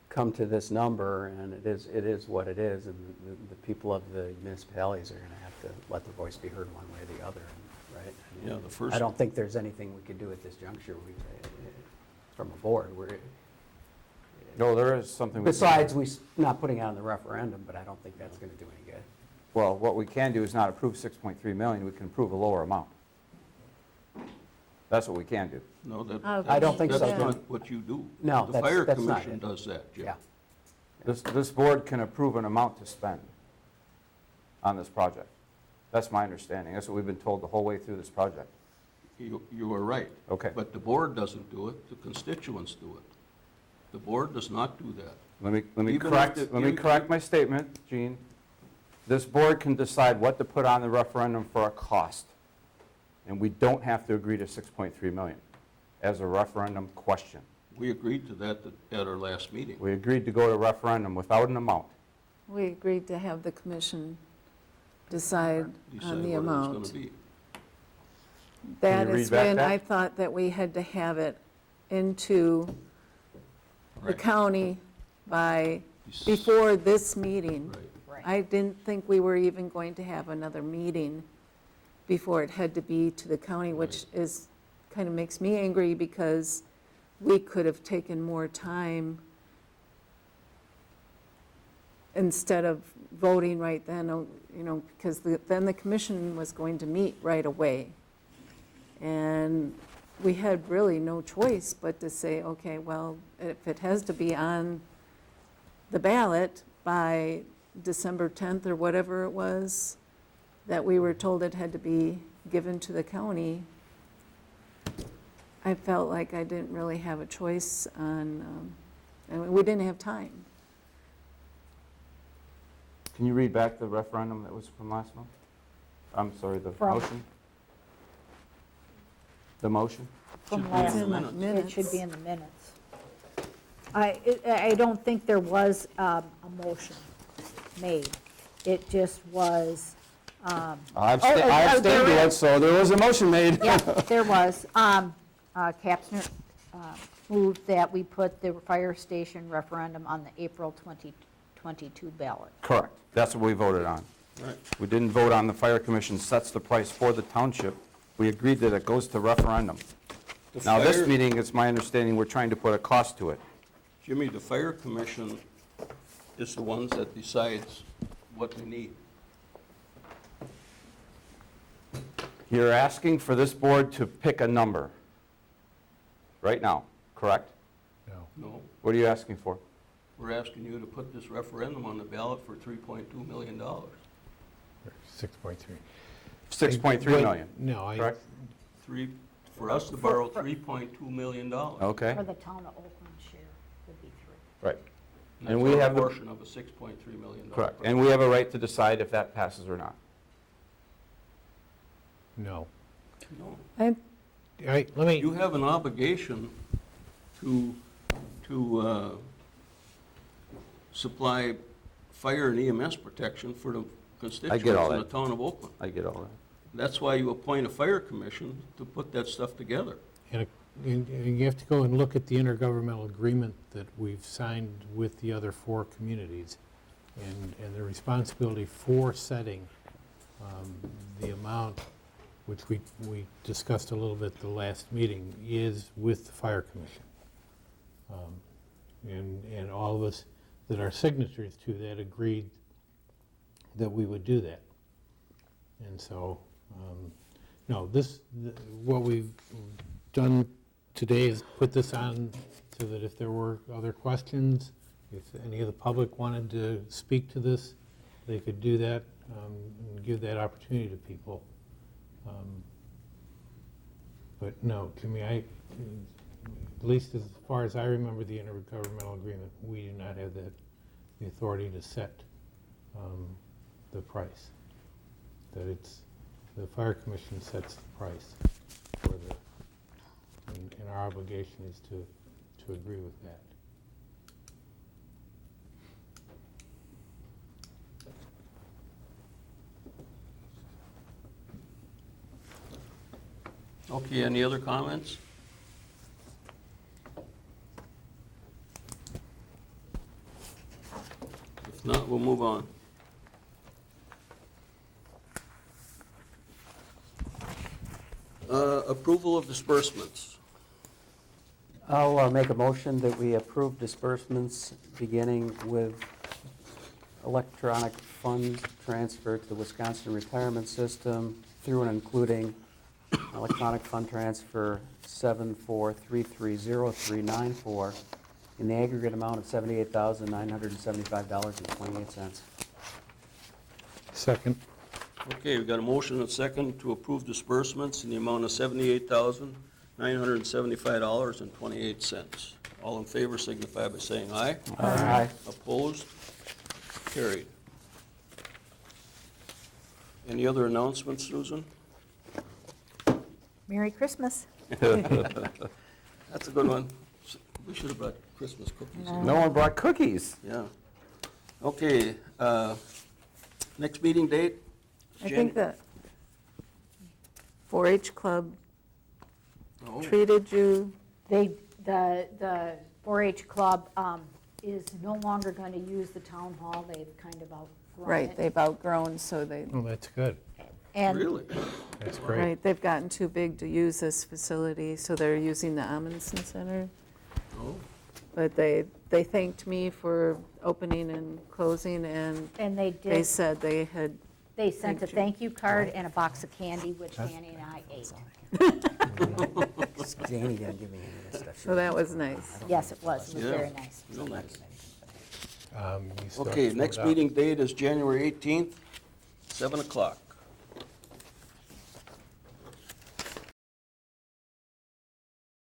come to this number, and it is what it is, and the people of the municipalities are going to have to let their voice be heard one way or the other, right? I mean, Yeah, the first. I don't think there's anything we could do at this juncture from a board. No, there is something. we can- Besides, not putting it on the referendum, but I don't think that's going to do any good. Well, what we can do is not approve 6.3 million, we can approve a lower amount. That's what we can do. No, I don't think so, that's Jim. not what you do. No, The fire that's not commission it. does that, Jim. Yeah. This board can approve an amount to spend on this project. That's my understanding. That's what we've been told the whole way through this project. You are right. Okay. But the board doesn't do it, the constituents do it. The board does not do that. Let me Even correct, if the- let me even- correct my statement, Gene. This board can decide what to put on the referendum for a cost. And we don't have to agree to 6.3 million as a referendum question. We agreed to that at our last meeting. We agreed to go to referendum without an amount. We agreed to have the commission decide on the Decide what amount. it's gonna be. That Can you is read back when that? I thought that we had to have it into the Right. county by before this meeting. Right. I didn't think we were even going to have another meeting before it had to be to the county, which is, kind of makes me angry because we could have taken more time instead of voting right then, because then the commission was going to meet right away. And we had really no choice but to say, okay, well, if it has to be on the ballot by December 10th or whatever it was, that we were told it had to be given to the county, I felt like I didn't really have a choice on, and we didn't have time. Can you read back the referendum that was from last month? I'm sorry, the From- motion? The motion? From Should be last in the month. minutes. It should be in the minutes. I don't think there was a motion made. It just was, I there abstained to it, is. so there was a motion made. yeah, there was. Kapsner moved that we put the fire station referendum on the April 2022 ballot. Correct. That's what we voted on. Right. We didn't vote on the fire commission sets the price for the township. We agreed that it goes to referendum. The Now, this fire- meeting, it's my understanding, we're trying to put a cost to it. Jimmy, the fire commission is the ones that decides what we need. You're asking for this board to pick a number right now, correct? No. No, What are you asking for? we're asking you to put this referendum on the ballot for $3.2 million. 6.3. 6.3 million, No, correct? For us to borrow $3.2 million. Okay, For the town of Oakland share would be 3. right, That's And we our have the- portion of a $6.3 million. correct. And we have a right to decide if that passes or not. No. No. Oh. All right, let me, You have an obligation to supply fire and EMS protection for the constituents all in the that. town of Oakland. I get all that. That's why you appoint a fire commission to put that stuff together. and you have to go and look at the intergovernmental agreement that we've signed with the other 4 communities, and the responsibility for setting the amount, which we discussed a little bit the last meeting, is with the fire commission. And all of us that are signatories to that agreed that we would do that. And so, no, what we've done today is put this on so that if there were other questions, if any of the public wanted to speak to this, they could do that, and give that opportunity to people. But no, to me, at least as far as I remember the intergovernmental agreement, we do not have the authority to set the price. That the fire commission sets the price for and our obligation is to agree with that. Okay, any other comments? If not, we'll move on. Approval of disbursements. I'll make a motion that we approve disbursements beginning with electronic fund transfer to the Wisconsin Retirement System through and including electronic fund transfer 74330394 in the aggregate amount of $78,975.28. Second. Okay, we've got a motion and a second to approve disbursements in the amount of $78,975.28. All in favor signify by saying aye. Aye. Opposed? Carried. Any other announcements, Susan? Merry Christmas. That's a good one. We should have brought Christmas cookies. in. No one brought cookies. Yeah. Okay, next meeting date? I think the 4-H club Oh, treated you, The 4-H club is no longer going to use the town hall. They've kind of outgrown it. Right, they've outgrown, so they, Oh, that's good. And Really? That's great. right, they've gotten too big to use this facility, so they're using the Amundsen Center. Oh, But they thanked me for opening and closing, and they they did, said they had, they sent a Thank you. thank you card and a box of candy, which Danny and I ate. Danny didn't give me any of this stuff. so that was nice. Yes, it was Yeah. very nice. real nice. You still have Okay, to next vote out. meeting date is January 18th, 7 o'clock.